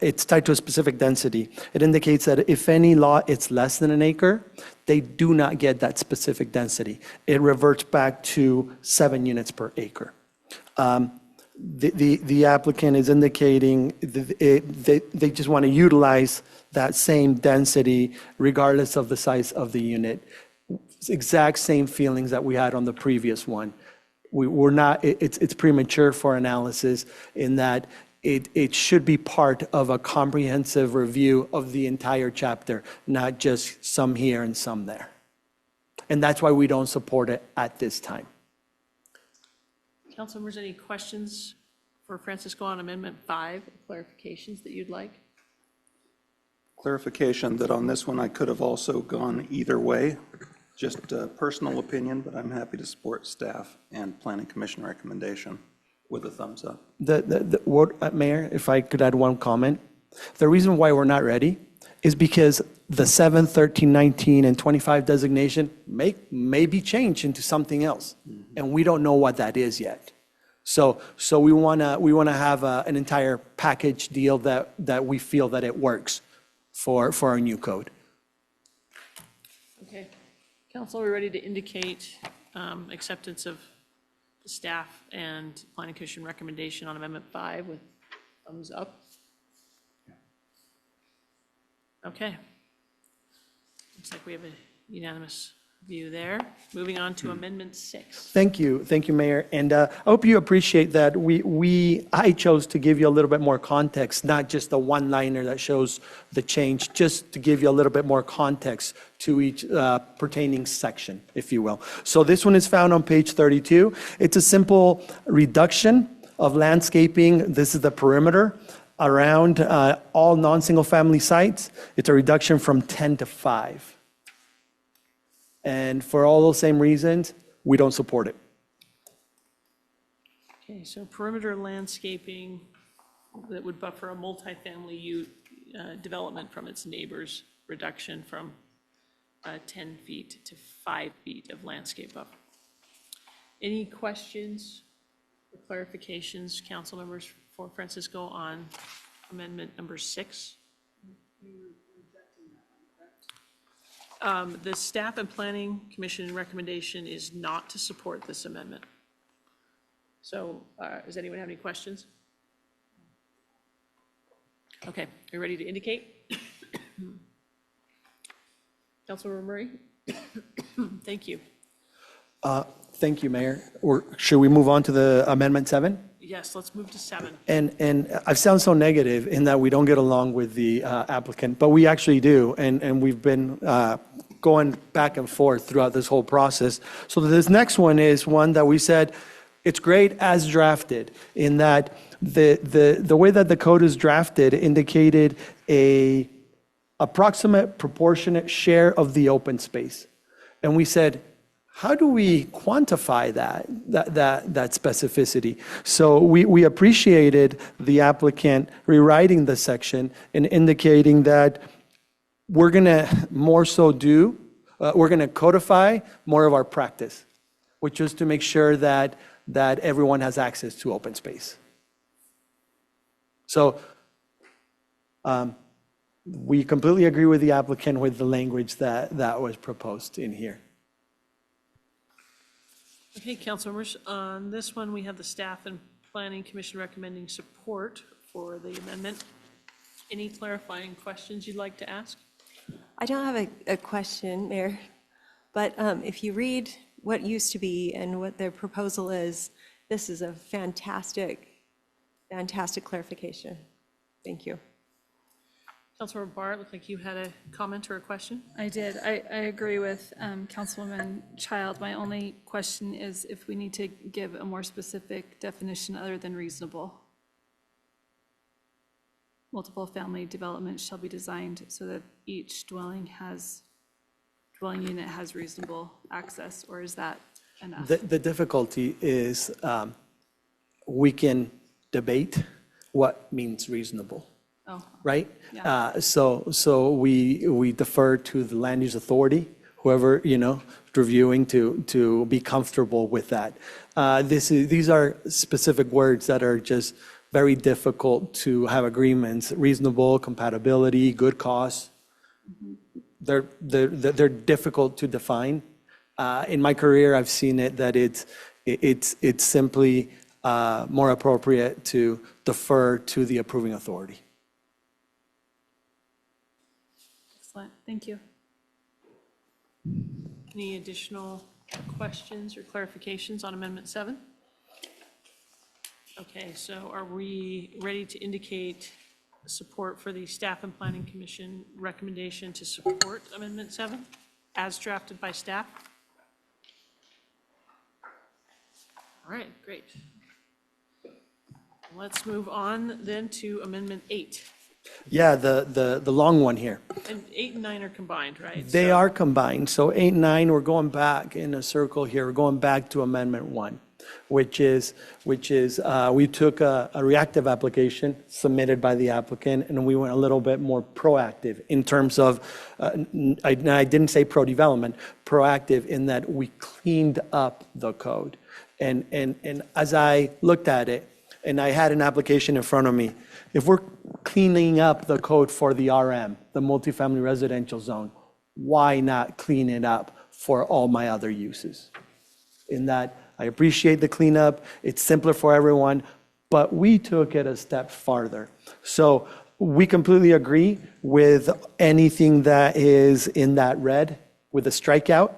it's tied to a specific density. It indicates that if any lot it's less than an acre, they do not get that specific density. It reverts back to 7 units per acre. The applicant is indicating they just want to utilize that same density regardless of the size of the unit. Exact same feelings that we had on the previous one. We're not, it's premature for analysis in that it should be part of a comprehensive review of the entire chapter, not just some here and some there. And that's why we don't support it at this time. Council members, any questions for Francisco on Amendment 5, clarifications that you'd like? Clarification that on this one, I could have also gone either way. Just a personal opinion, but I'm happy to support staff and planning commission recommendation with a thumbs up. Mayor, if I could add one comment. The reason why we're not ready is because the 7, 13, 19, and 25 designation may be changed into something else, and we don't know what that is yet. So we wanna have an entire package deal that we feel that it works for our new code. Okay. Council, are we ready to indicate acceptance of the staff and planning commission recommendation on Amendment 5 with thumbs up? Okay. Looks like we have a unanimous view there. Moving on to Amendment 6. Thank you, Mayor. And I hope you appreciate that I chose to give you a little bit more context, not just a one-liner that shows the change, just to give you a little bit more context to each pertaining section, if you will. So this one is found on page 32. It's a simple reduction of landscaping. This is the perimeter around all non-single-family sites. It's a reduction from 10 to 5. And for all those same reasons, we don't support it. Okay, so perimeter landscaping that would buffer a multifamily development from its neighbors, reduction from 10 feet to 5 feet of landscape buffer. Any questions or clarifications, council members, for Francisco on amendment number 6? The Staff and Planning Commission recommendation is not to support this amendment. So does anyone have any questions? Okay, are you ready to indicate? Councilmember Murray? Thank you. Thank you, Mayor. Or should we move on to the Amendment 7? Yes, let's move to 7. And I sound so negative in that we don't get along with the applicant, but we actually do. And we've been going back and forth throughout this whole process. So this next one is one that we said, it's great as drafted, in that the way that the code is drafted indicated a approximate proportionate share of the open space. And we said, how do we quantify that specificity? So we appreciated the applicant rewriting the section and indicating that we're going to more so we're going to codify more of our practice, which is to make sure that everyone has access to open space. So we completely agree with the applicant with the language that was proposed in here. Okay, council members, on this one, we have the Staff and Planning Commission recommending support for the amendment. Any clarifying questions you'd like to ask? I don't have a question, Mayor, but if you read what used to be and what their proposal is, this is a fantastic clarification. Thank you. Councilmember Barr, it looked like you had a comment or a question. I did. I agree with Councilwoman Child. My only question is if we need to give a more specific definition other than reasonable. Multiple family development shall be designed so that each dwelling unit has reasonable access, or is that enough? The difficulty is we can debate what means reasonable. Oh, right? yeah. So we defer to the land use authority, whoever, reviewing to be comfortable with that. These are specific words that are just very difficult to have agreements, reasonable, compatibility, good cost. They're difficult to define. In my career, I've seen it that it's simply more appropriate to defer to the approving authority. Excellent. Thank you. Any additional questions or clarifications on Amendment 7? Okay, so are we ready to indicate support for the Staff and Planning Commission recommendation to support Amendment 7 as drafted by staff? All right, great. Let's move on then to Amendment 8. Yeah, the long one here. And 8 and 9 are combined, right? They are combined. So 8 and 9, we're going back in a circle here. We're going back to Amendment 1, which is we took a reactive application submitted by the applicant, and we went a little bit more proactive in terms of, I didn't say pro-development, proactive in that we cleaned up the code. And as I looked at it, and I had an application in front of me, if we're cleaning up the code for the RM, the multifamily residential zone, why not clean it up for all my other uses? In that, I appreciate the cleanup, it's simpler for everyone, but we took it a step farther. So we completely agree with anything that is in that red with the strikeout,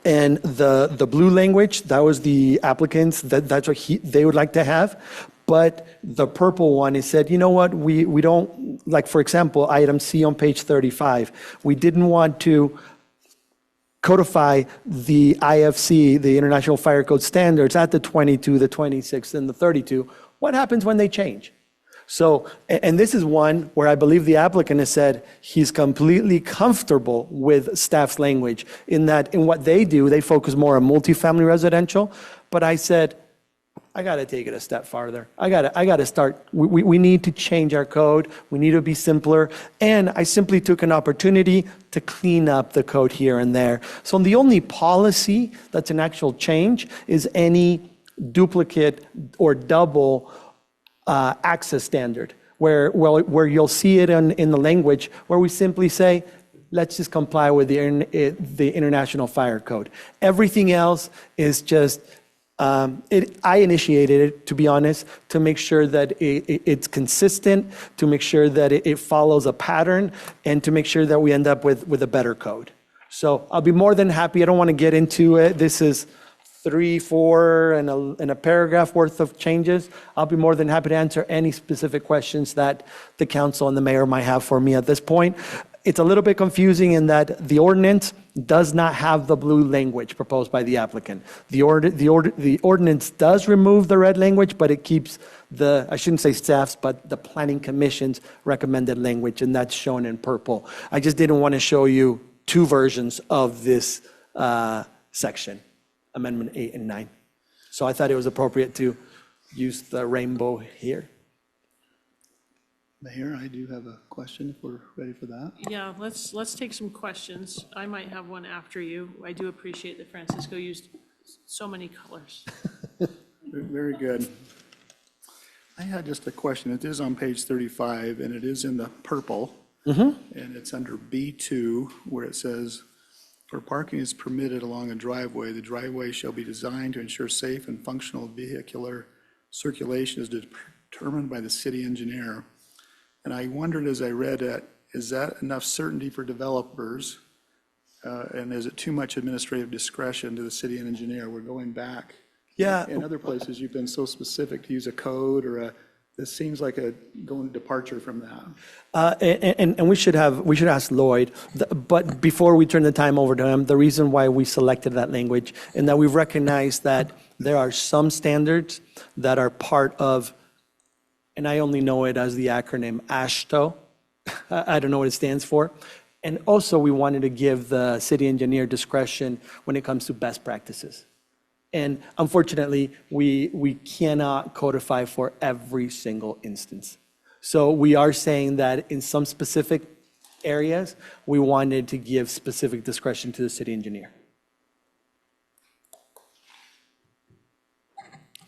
And the blue language, that was the applicants, that's what they would like to have. But the purple one, it said, you know what, we don't, like, for example, item C on page 35, we didn't want to codify the IFC, the International Fire Code standards, at the 22, the 26, and the 32. What happens when they change? So, and this is one where I believe the applicant has said he's completely comfortable with staff's language in that in what they do, they focus more on multifamily residential. But I said, I got to take it a step farther. I got to start. We need to change our code. We need to be simpler. And I simply took an opportunity to clean up the code here and there. So the only policy that's an actual change is any duplicate or double access standard, where you'll see it in the language where we simply say, let's just comply with the International Fire Code. Everything else is just, I initiated it, to be honest, to make sure that it's consistent, to make sure that it follows a pattern, and to make sure that we end up with a better code. So I'll be more than happy. I don't want to get into it. This is 3, 4, and a paragraph worth of changes. I'll be more than happy to answer any specific questions that the council and the mayor might have for me at this point. It's a little bit confusing in that the ordinance does not have the blue language proposed by the applicant. The ordinance does remove the red language, but it keeps I shouldn't say staff's, but the planning commission's recommended language, and that's shown in purple. I just didn't want to show you two versions of this section. Amendment 8 and 9. So I thought it was appropriate to use the rainbow here. Mayor, I do have a question if we're ready for that. Yeah, let's take some questions. I might have one after you. I do appreciate that Francisco used so many colors. Very good. I had just a question. It is on page 35, and it is in the purple. And it's under B2, where it says, where parking is permitted along a driveway, the driveway shall be designed to ensure safe and functional vehicular circulation is determined by the city engineer. And I wondered as I read it, is that enough certainty for developers? And is it too much administrative discretion to the city engineer? We're going back. Yeah. In other places, you've been so specific to use a code or this seems like a going departure from that. And we should ask Lloyd, but before we turn the time over to him, the reason why we selected that language and that we've recognized that there are some standards that are part of, and I only know it as the acronym AASHTO. I don't know what it stands for. And also we wanted to give the city engineer discretion when it comes to best practices. And unfortunately, we cannot codify for every single instance. So we are saying that in some specific areas, we wanted to give specific discretion to the city engineer.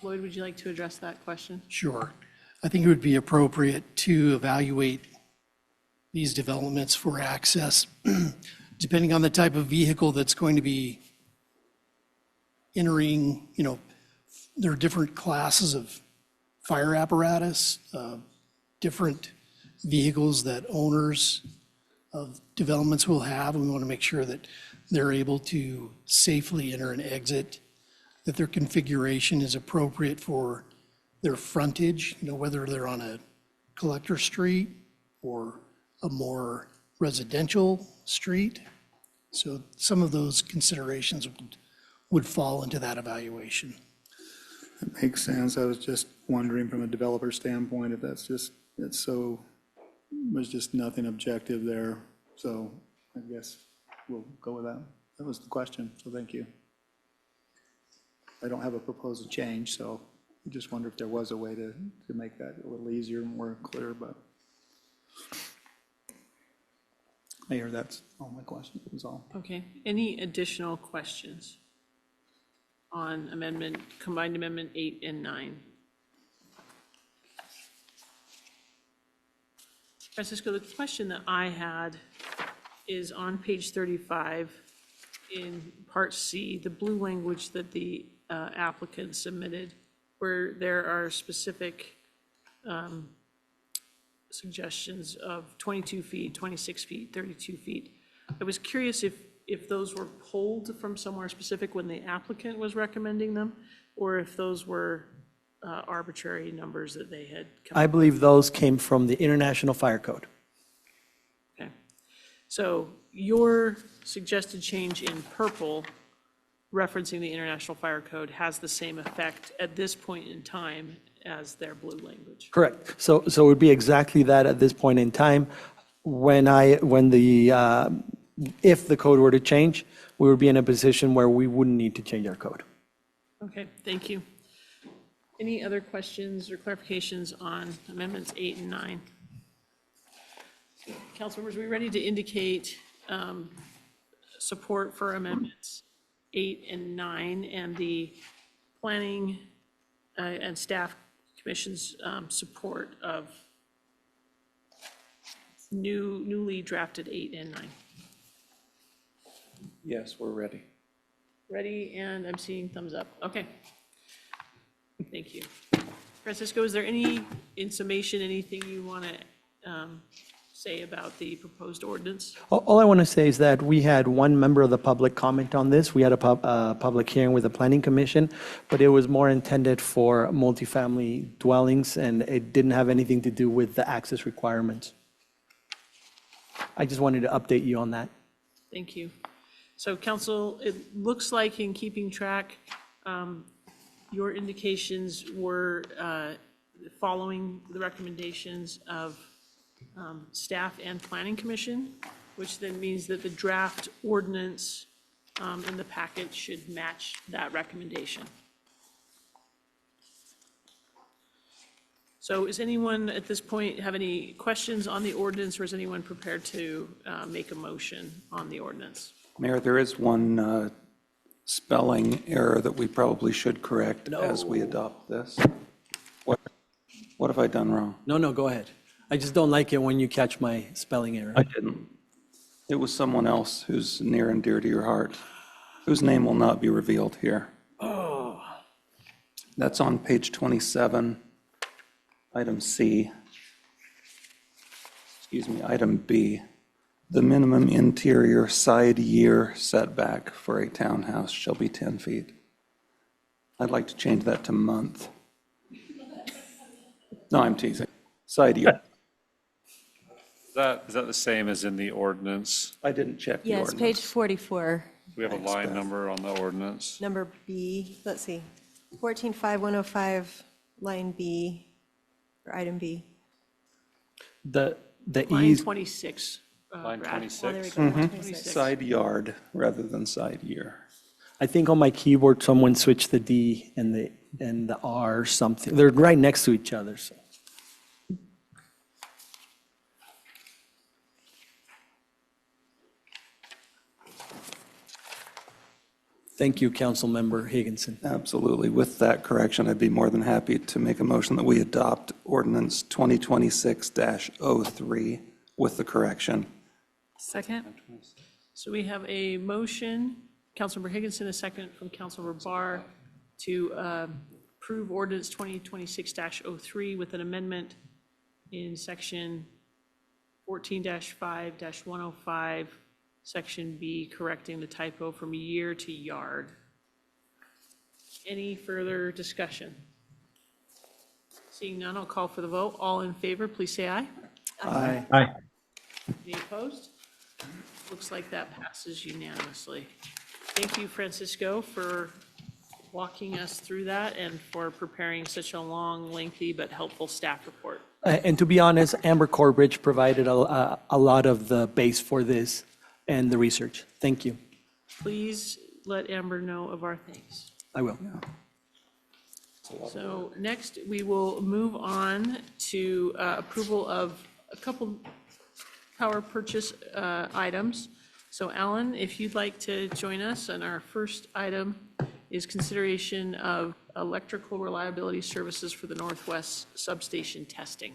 Lloyd, would you like to address that question? Sure. I think it would be appropriate to evaluate these developments for access, depending on the type of vehicle that's going to be entering, there are different classes of fire apparatus, different vehicles that owners of developments will have. We want to make sure that they're able to safely enter and exit, that their configuration is appropriate for their frontage, whether they're on a collector street or a more residential street. So some of those considerations would fall into that evaluation. That makes sense. I was just wondering from a developer standpoint if there's just nothing objective there. So I guess we'll go with that. That was the question, so thank you. I don't have a proposed change, so I just wonder if there was a way to make that a little easier, more clear, but. Mayor, that's all my questions, was all. Okay, any additional questions on combined amendment 8 and 9? Francisco, the question that I had is on page 35 in part C, the blue language that the applicant submitted, where there are specific suggestions of 22 feet, 26 feet, 32 feet. I was curious if if those were pulled from somewhere specific when the applicant was recommending them, or if those were arbitrary numbers that they had come I up believe those came from the International Fire Code. with. Okay. So your suggested change in purple, referencing the International Fire Code, has the same effect at this point in time as their blue language. Correct. So it would be exactly that at this point in time. If the code were to change, we would be in a position where we wouldn't need to change our code. Okay, thank you. Any other questions or clarifications on amendments 8 and 9? Councilmembers, are we ready to indicate support for amendments 8 and 9 and the planning and staff commission's support of newly drafted 8 and 9? Yes, we're ready. Ready, and I'm seeing thumbs up. Okay. Thank you. Francisco, is there in summation, anything you want to say about the proposed ordinance? All I want to say is that we had one member of the public comment on this. We had a public hearing with the Planning Commission, but it was more intended for multifamily dwellings, and it didn't have anything to do with the access requirements. I just wanted to update you on that. Thank you. So council, it looks like in keeping track, your indications were following the recommendations of staff and planning commission, which then means that the draft ordinance in the packet should match that recommendation. So is anyone at this point have any questions on the ordinance, or is anyone prepared to make a motion on the ordinance? Mayor, there is one spelling error that we probably should correct as we adopt this. What have I done wrong? No, go ahead. I just don't like it when you catch my spelling error. I didn't. It was someone else who's near and dear to your heart, whose name will not be revealed here. Oh. That's on page 27, item C. Excuse me, item B. The minimum interior side year setback for a townhouse shall be 10 feet. I'd like to change that to month. No, I'm teasing. Side year. Is that the same as in the ordinance? I didn't check the Yes, ordinance. page 44, We have a line number on the ordinance. number B, let's see, 145105, line B, or item B. The Line ease, 26. Line Brad. Oh, there we 26. go, line 26. Mm-hmm. Side yard rather than side year. I think on my keyboard, someone switched the D and the R or something. They're right next to each other, so. Thank you, Councilmember Higginson. Absolutely. With that correction, I'd be more than happy to make a motion that we adopt ordinance 2026-03 with the correction. Second? So we have a motion, Councilmember Higginson, a second from Councilmember Barr, to approve ordinance 2026-03 with an amendment in section 14-5-105, section B, correcting the typo from year to yard. Any further discussion? Seeing none, I'll call for the vote. All in favor, please say aye. Aye. Aye. Any opposed? Looks like that passes unanimously. Thank you, Francisco, for walking us through that and for preparing such a long, lengthy, but helpful staff report. And to be honest, Amber Corbridge provided a lot of the base for this and the research. Thank you. Please let Amber know of our thanks. I will. So next, we will move on to approval of a couple power purchase items. So Alan, if you'd like to join us, and our first item is consideration of electrical reliability services for the Northwest substation testing.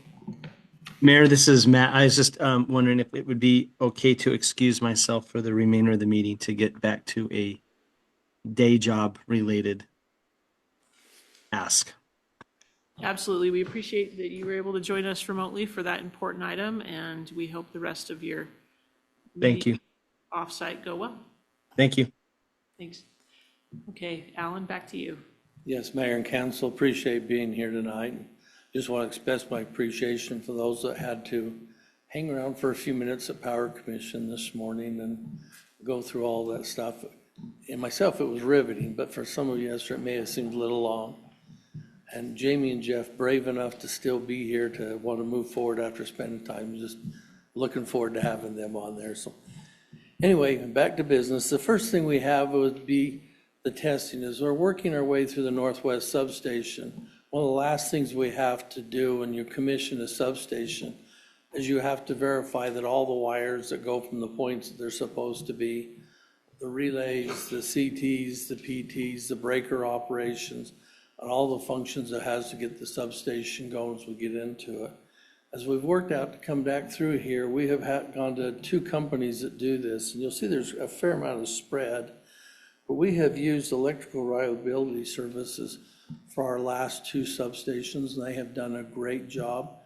Mayor, this is Matt. I was just wondering if it would be okay to excuse myself for the remainder of the meeting to get back to a day job related ask. Absolutely. We appreciate that you were able to join us remotely for that important item, and we hope the rest of your Thank you. offsite go well. Thank you. Thanks. Okay, Alan, back to you. Yes, Mayor and Council, appreciate being here tonight. Just want to express my appreciation for those that had to hang around for a few minutes at Power Commission this morning and go through all that stuff. And myself, it was riveting, but for some of you, it may have seemed a little long. And Jamie and Jeff, brave enough to still be here to want to move forward after spending time. Just looking forward to having them on there. So anyway, back to business. The first thing we have would be the testing. As we're working our way through the Northwest substation, one of the last things we have to do when you commission a substation is you have to verify that all the wires that go from the points that they're supposed to be, the relays, the CTs, the PTs, the breaker operations, and all the functions it has to get the substation going as we get into it. As we've worked out to come back through here, we have gone to 2 companies that do this, and you'll see there's a fair amount of spread. But we have used electrical reliability services for our last 2 substations, and they have done a great job.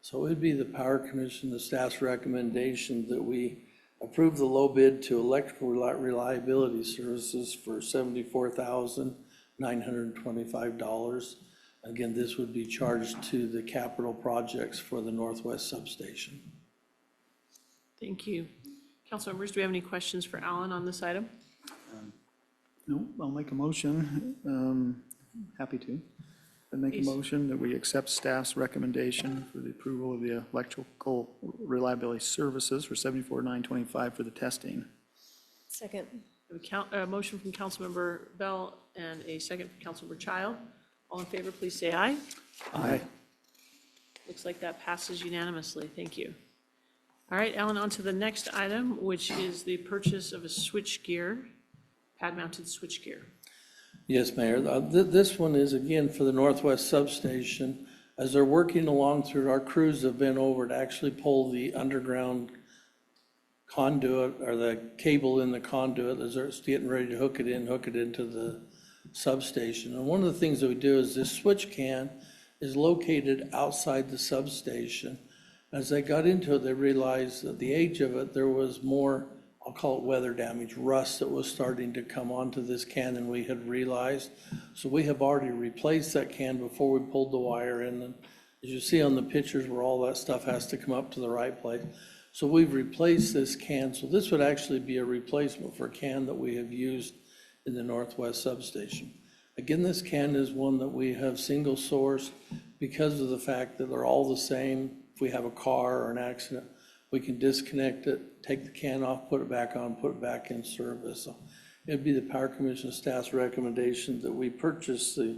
So it would be the Power Commission, the staff's recommendation that we approve the low bid to electrical reliability services for $74,925. Again, this would be charged to the capital projects for the Northwest substation. Thank you. Council members, do we have any questions for Alan on this item? No, I'll make a motion. Happy to. I make a motion that we accept staff's recommendation for the approval of the electrical reliability services for $74,925 for the testing. Second. A motion from Councilmember Bell and a second from Councilmember Child. All in favor, please say aye. Aye. Looks like that passes unanimously. Thank you. All right, Alan, on to the next item, which is the purchase of a switchgear, pad-mounted switchgear. Yes, Mayor. This one is, again, for the Northwest substation. As they're working along through, our crews have been over to actually pull the underground conduit or the cable in the conduit as they're getting ready to hook it into the substation. And one of the things that we do is this switch can is located outside the substation. As they got into it, they realized that the age of it, there was more, I'll call it weather damage, rust that was starting to come onto this can than we had realized. So we have already replaced that can before we pulled the wire in. And as you see on the pictures where all that stuff has to come up to the right place. So we've replaced this can. So this would actually be a replacement for a can that we have used in the Northwest substation. Again, this can is one that we have single sourced because of the fact that they're all the same. If we have a car or an accident, we can disconnect it, take the can off, put it back on, put it back in service. So it'd be the Power Commission staff's recommendation that we purchase the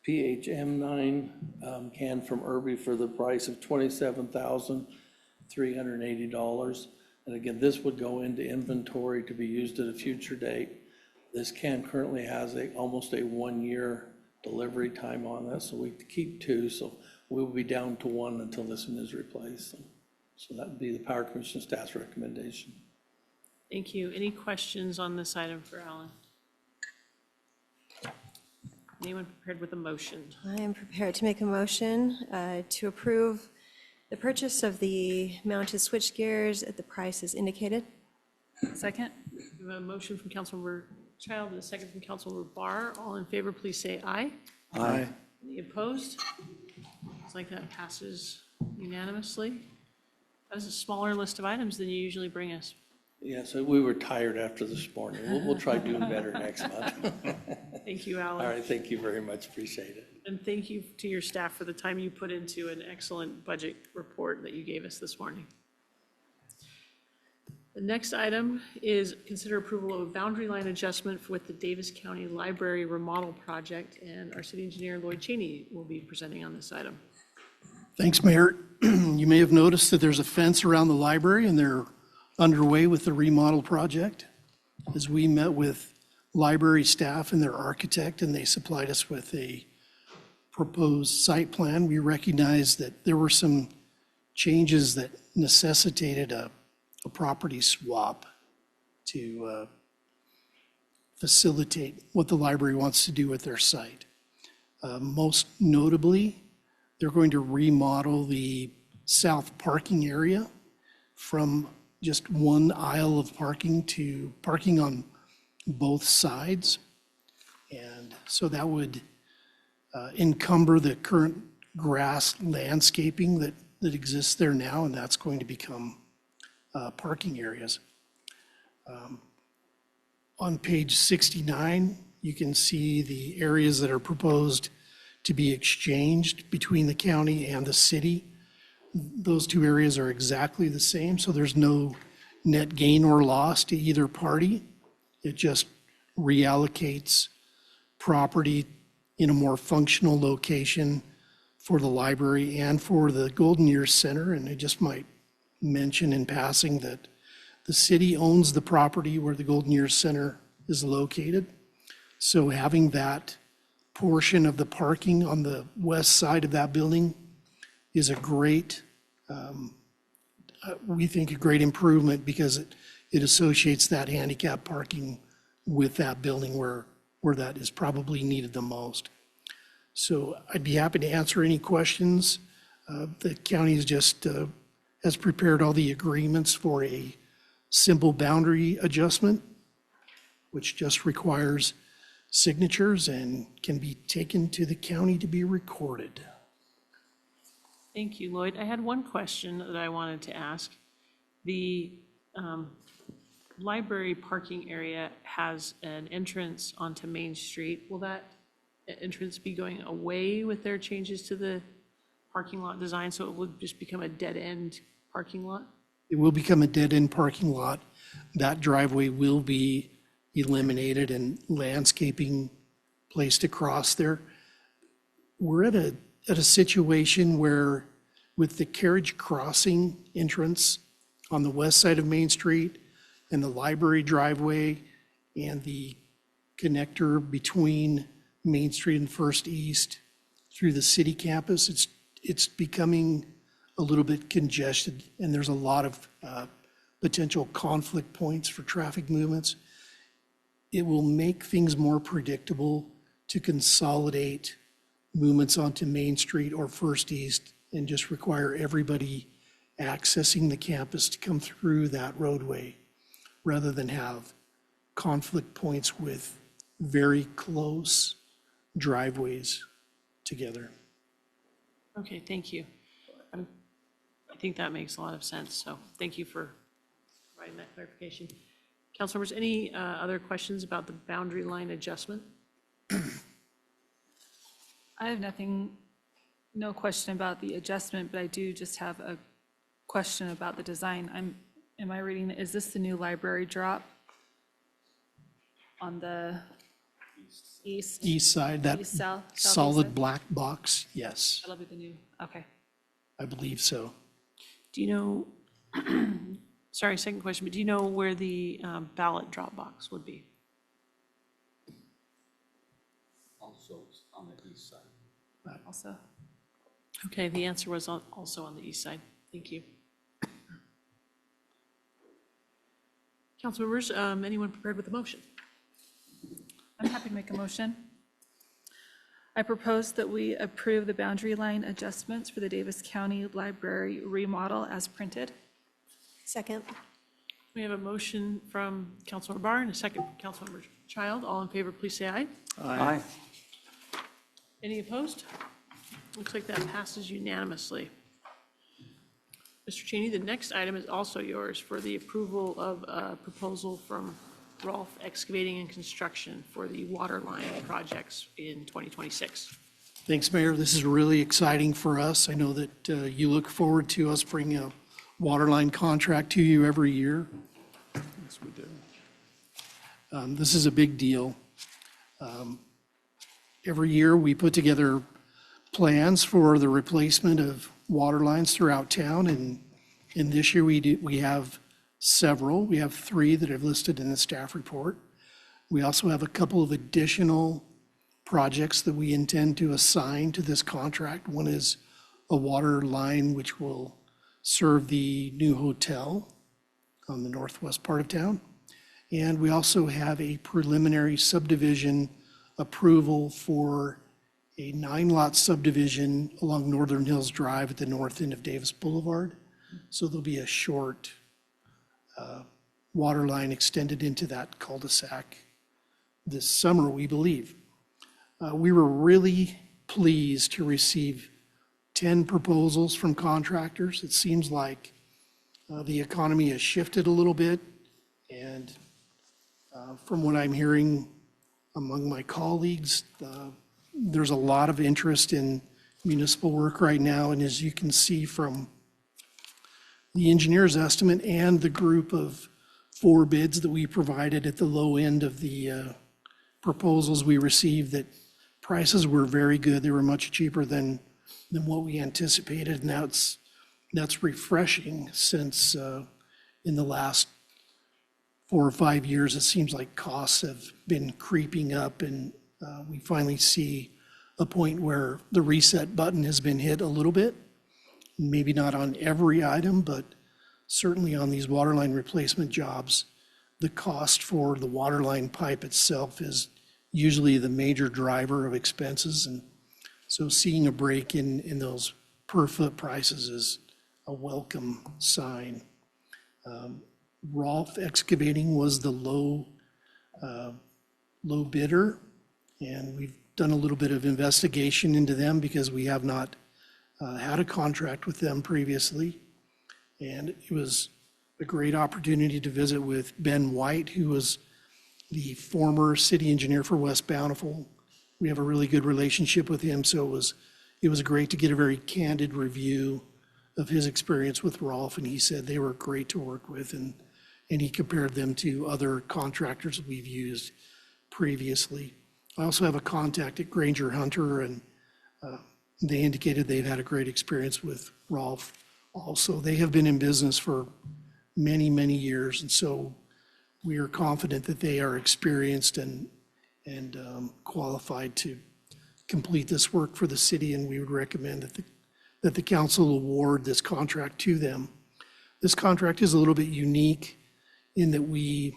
PHM9 can from Irby for the price of $27,380. And again, this would go into inventory to be used at a future date. This can currently has almost a 1-year delivery time on this, so we keep 2, so we'll be down to 1 until this one is replaced. So that would be the Power Commission staff's recommendation. Thank you. Any questions on this item for Alan? Anyone prepared with a motion? I am prepared to make a motion to approve the purchase of the mounted switchgears at the prices indicated. Second? We have a motion from Councilmember Child and a second from Councilmember Barr. All in favor, please say aye. Aye. Any opposed? Looks like that passes unanimously. That is a smaller list of items than you usually bring us. Yeah, so we were tired after this morning. We'll try doing better next month. Thank you, Alan. All right, thank you very much, appreciate it. And thank you to your staff for the time you put into an excellent budget report that you gave us this morning. The next item is consider approval of a boundary line adjustment with the Davis County Library Remodel Project, and our city engineer Lloyd Cheney will be presenting on this item. Thanks, Mayor. You may have noticed that there's a fence around the library, and they're underway with the remodel project. As we met with library staff and their architect, and they supplied us with a proposed site plan, we recognized that there were some changes that necessitated a property swap to facilitate what the library wants to do with their site. Most notably, they're going to remodel the south parking area from just one aisle of parking to parking on both sides. And so that would encumber the current grass landscaping that exists there now, and that's going to become parking areas. On page 69, you can see the areas that are proposed to be exchanged between the county and the city. Those two areas are exactly the same, so there's no net gain or loss to either party. It just reallocates property in a more functional location for the library and for the Golden Years Center. And I just might mention in passing that the city owns the property where the Golden Years Center is located. So having that portion of the parking on the west side of that building is a great, we think a great improvement, because it associates that handicap parking with that building where that is probably needed the most. So I'd be happy to answer any questions. The county has prepared all the agreements for a simple boundary adjustment, which just requires signatures and can be taken to the county to be recorded. Thank you, Lloyd. I had one question that I wanted to ask. The library parking area has an entrance onto Main Street. Will that entrance be going away with their changes to the parking lot design, so it would just become a dead-end parking lot? It will become a dead-end parking lot. That driveway will be eliminated and landscaping placed across there. We're at a situation where, with the carriage crossing entrance on the west side of Main Street and the library driveway and the connector between Main Street and First East through the city campus, it's becoming a little bit congested, and there's a lot of potential conflict points for traffic movements. It will make things more predictable to consolidate movements onto Main Street or First East and just require everybody accessing the campus to come through that roadway, rather than have conflict points with very close driveways together. Okay, thank you. I think that makes a lot of sense, so thank you for providing that clarification. Councilmembers, any other questions about the boundary line adjustment? I have no question about the adjustment, but I do just have a question about the design. Am I reading, is this the new library drop on the east Side, that east, south, solid southeast? black box, yes, That'll be the new, okay. I believe so. Do you know, sorry, second question, but do you know where the ballot drop box would be? Also on the east side. Also, Okay, the answer was also on the east side. Thank you. Councilmembers, anyone prepared with a motion? I'm happy to make a motion. I propose that we approve the boundary line adjustments for the Davis County Library remodel as printed. Second. We have a motion from Councilmember Barr and a second from Councilmember Child. All in favor, please say aye. Aye. Any opposed? Looks like that passes unanimously. Mr. Cheney, the next item is also yours for the approval of a proposal from Rolfe Excavating and Construction for the water line projects in 2026. Thanks, Mayor. This is really exciting for us. I know that you look forward to us bringing a water line contract to you every year. Yes, we do. This is a big deal. Every year, we put together plans for the replacement of water lines throughout town, and this year we have several. We have 3 that are listed in the staff report. We also have a couple of additional projects that we intend to assign to this contract. One is a water line which will serve the new hotel on the northwest part of town. And we also have a preliminary subdivision approval for a 9-lot subdivision along Northern Hills Drive at the north end of Davis Boulevard. So there'll be a short water line extended into that cul-de-sac this summer, we believe. We were really pleased to receive 10 proposals from contractors. It seems like the economy has shifted a little bit, and from what I'm hearing among my colleagues, there's a lot of interest in municipal work right now, and as you can see from the engineer's estimate and the group of 4 bids that we provided at the low end of the proposals we received, that prices were very good. They were much cheaper than what we anticipated, and that's refreshing since in the last 4 or 5 years, it seems like costs have been creeping up, and we finally see a point where the reset button has been hit a little bit. Maybe not on every item, but certainly on these waterline replacement jobs, the cost for the waterline pipe itself is usually the major driver of expenses. And so seeing a break in those per foot prices is a welcome sign. Rolf Excavating was the low bidder, and we've done a little bit of investigation into them because we have not had a contract with them previously. And it was a great opportunity to visit with Ben White, who was the former city engineer for West Bountiful. We have a really good relationship with him, so it was great to get a very candid review of his experience with Rolf, and he said they were great to work with, and he compared them to other contractors that we've used previously. I also have a contact at Granger Hunter, and they indicated they've had a great experience with Rolf also. They have been in business for many, many years, and so we are confident that they are experienced and qualified to complete this work for the city, and we would recommend that the council award this contract to them. This contract is a little bit unique in that we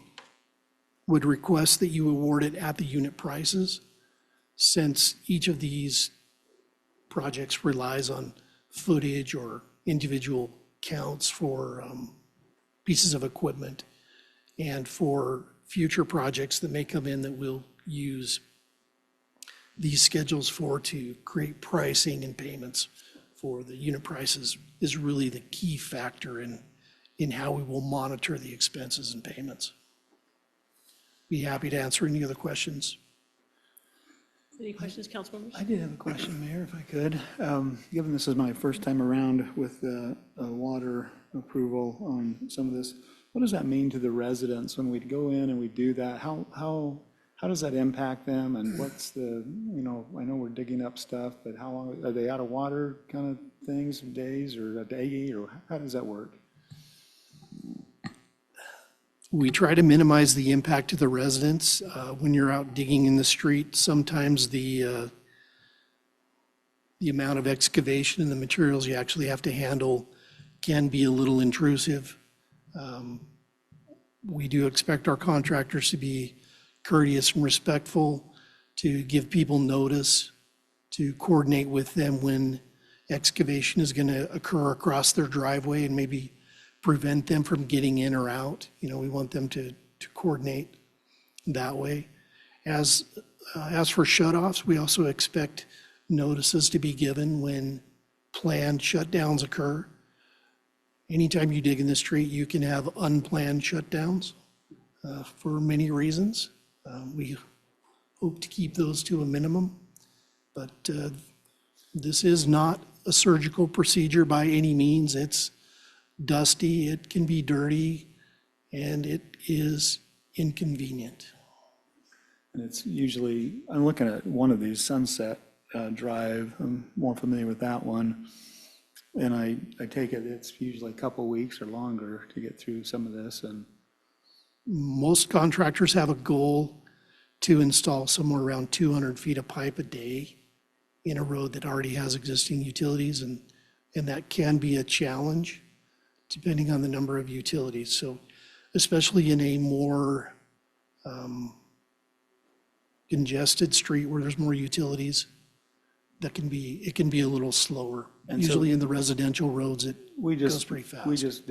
would request that you award it at the unit prices, since each of these projects relies on footage or individual counts for pieces of equipment, and for future projects that may come in that we'll use these schedules for to create pricing and payments for the unit prices is really the key factor in how we will monitor the expenses and payments. Be happy to answer any other questions. Any questions, council members? I did have a question, Mayor, if I could. Given this is my first time around with the water approval on some of this, what does that mean to the residents when we go in and we do that? How does that impact them? And what's the, I know we're digging up stuff, but how long, are they out of water kind of things, days or a day, or how does that work? We try to minimize the impact to the residents. When you're out digging in the street, sometimes the amount of excavation and the materials you actually have to handle can be a little intrusive. We do expect our contractors to be courteous and respectful, to give people notice, to coordinate with them when excavation is going to occur across their driveway and maybe prevent them from getting in or out. We want them to coordinate that way. As for shutoffs, we also expect notices to be given when planned shutdowns occur. Anytime you dig in the street, you can have unplanned shutdowns for many reasons. We hope to keep those to a minimum, but this is not a surgical procedure by any means. It's dusty, it can be dirty, and it is inconvenient. And it's usually, I'm looking at one of these, Sunset Drive, I'm more familiar with that one. And I take it it's usually a couple weeks or longer to get through some of this. And most contractors have a goal to install somewhere around 200 feet of pipe a day in a road that already has existing utilities, and that can be a challenge depending on the number of utilities. So especially in a more congested street where there's more utilities, it can be a little slower. And usually in the residential roads, it goes pretty fast. We just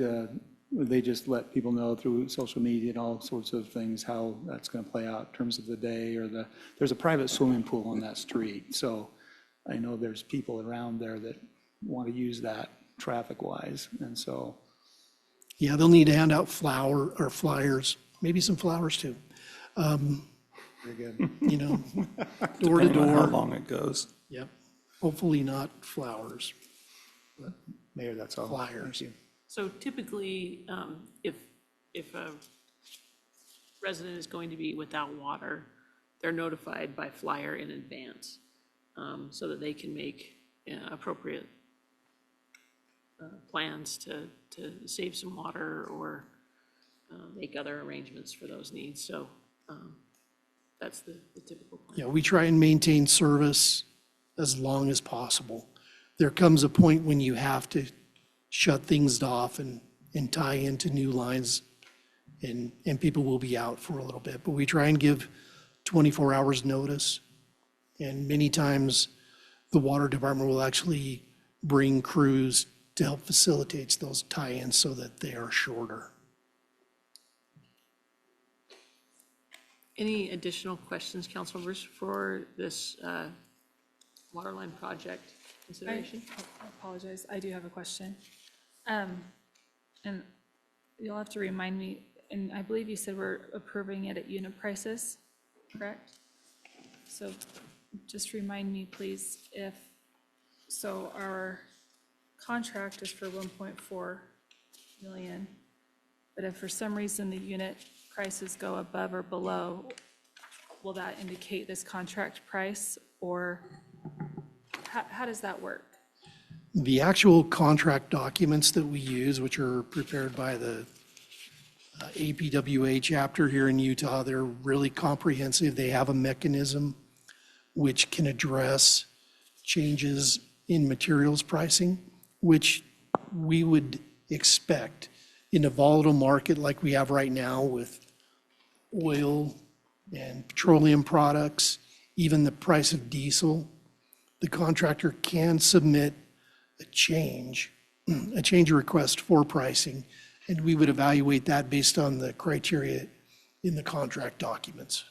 they just let people know through social media and all sorts of things how that's going to play out in terms of the day or there's a private swimming pool on that street. So I know there's people around there that want to use that traffic-wise, and so. Yeah, they'll need to hand out flyers, maybe some flowers too. Very good. You know, door to Depending on how door. long it goes. Yep. Hopefully not flowers, Mayor, that's all. flyers. So typically, if a resident is going to be without water, they're notified by flyer in advance, so that they can make appropriate plans to save some water or make other arrangements for those needs. So that's the typical plan. Yeah, we try and maintain service as long as possible. There comes a point when you have to shut things off and tie into new lines, and people will be out for a little bit. But we try and give 24 hours notice. And many times, the water department will actually bring crews to help facilitate those tie-ins so that they are shorter. Any additional questions, council members, for this water line project consideration? I apologize, I do have a question. And you'll have to remind me, and I believe you said we're approving it at unit prices, correct? So just remind me, please, so our contract is for 1.4 million, but if for some reason the unit prices go above or below, will that indicate this contract price, or how does that work? The actual contract documents that we use, which are prepared by the APWA chapter here in Utah, they're really comprehensive. They have a mechanism which can address changes in materials pricing, which we would expect in a volatile market like we have right now with oil and petroleum products, even the price of diesel. The contractor can submit a change request for pricing, and we would evaluate that based on the criteria in the contract documents.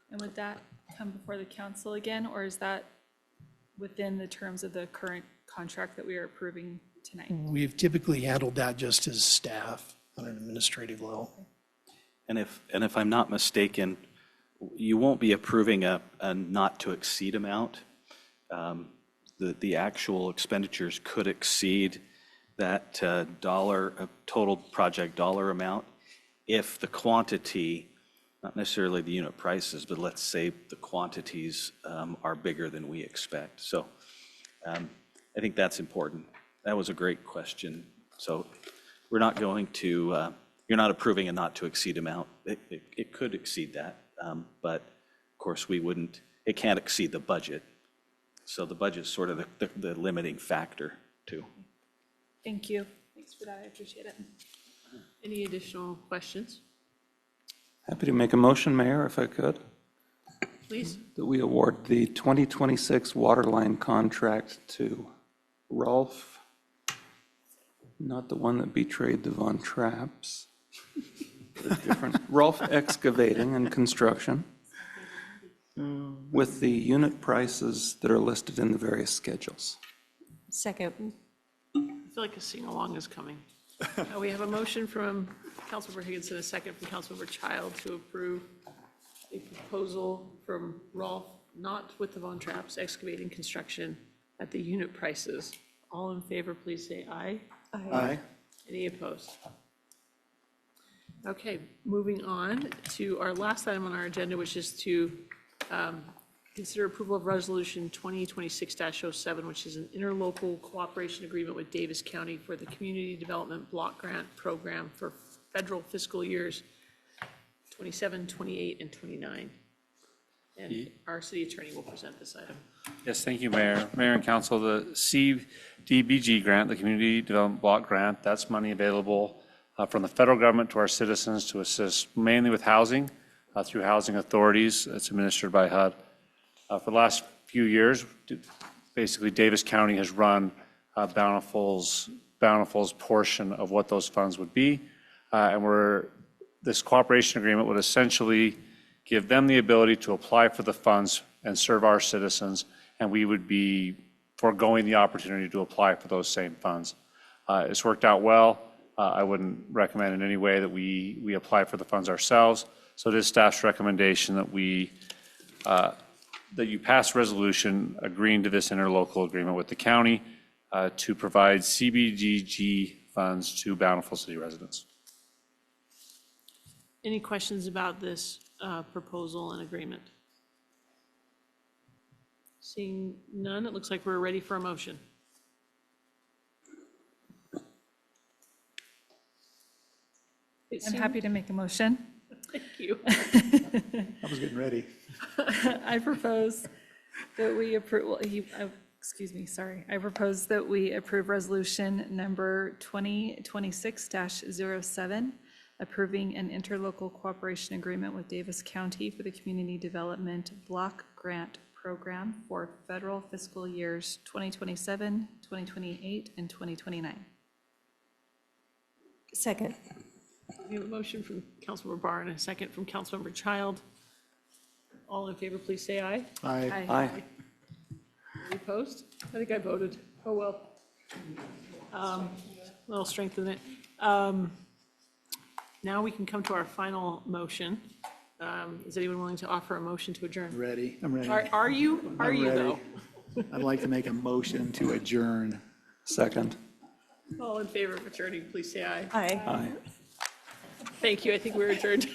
And would that come before the council again, or is that within the terms of the current contract that we are approving tonight? We've typically handled that just as staff on an administrative level. And if I'm not mistaken, you won't be approving a not to exceed amount. The actual expenditures could exceed that total project dollar amount if the quantity, not necessarily the unit prices, but let's say the quantities are bigger than we expect. So I think that's important. That was a great question. So we're not going to, you're not approving a not to exceed amount. It could exceed that, but of course we wouldn't, it can't exceed the budget. So the budget's sort of the limiting factor too. Thank you. Thanks for that. I appreciate it. Any additional questions? Happy to make a motion, Mayor, if I could, Please. that we award the 2026 water line contract to Rolf, not the one that betrayed the Von Trapps, different, Rolf Excavating and Construction, with the unit prices that are listed in the various schedules. Second. I feel like a sing-along is coming. We have a motion from Councilmember Higginson, a second from Councilmember Child to approve a proposal from Rolf, not with the Von Trapps, excavating construction at the unit prices. All in favor, please say aye. Aye. Any opposed? Okay, moving on to our last item on our agenda, which is to consider approval of resolution 2026-07, which is an interlocal cooperation agreement with Davis County for the Community Development Block Grant Program for federal fiscal years 27, 28, and 29. And our city attorney will present this item. Yes, thank you, Mayor. Mayor and Council, the CDBG grant, the Community Development Block Grant, that's money available from the federal government to our citizens to assist mainly with housing through housing authorities. It's administered by HUD. For the last few years, basically Davis County has run Bountiful's portion of what those funds would be. And this cooperation agreement would essentially give them the ability to apply for the funds and serve our citizens, and we would be foregoing the opportunity to apply for those same funds. It's worked out well. I wouldn't recommend in any way that we apply for the funds ourselves. So it is staff's recommendation that that you pass resolution agreeing to this interlocal agreement with the county to provide CBDG funds to Bountiful City residents. Any questions about this proposal and agreement? Seeing none, it looks like we're ready for a motion. I'm happy to make a motion. Thank you. I was getting ready. I propose that we approve, excuse me, sorry. I propose that we approve resolution number 2026-07, approving an interlocal cooperation agreement with Davis County for the Community Development Block Grant Program for federal fiscal years 2027, 2028, and 2029. Second. We have a motion from Councilmember Barr and a second from Councilmember Child. All in favor, please say aye. Aye. Aye. Any opposed? I think I voted. Oh, well. That'll strengthen it. Now we can come to our final motion. Is anyone willing to offer a motion to adjourn? Ready, I'm ready. Are you? Are I'm you, ready. though? I'd like to make a motion to adjourn. Second. All in favor of adjourning, please say aye. Aye. Aye. Thank you. I think we're adjourned.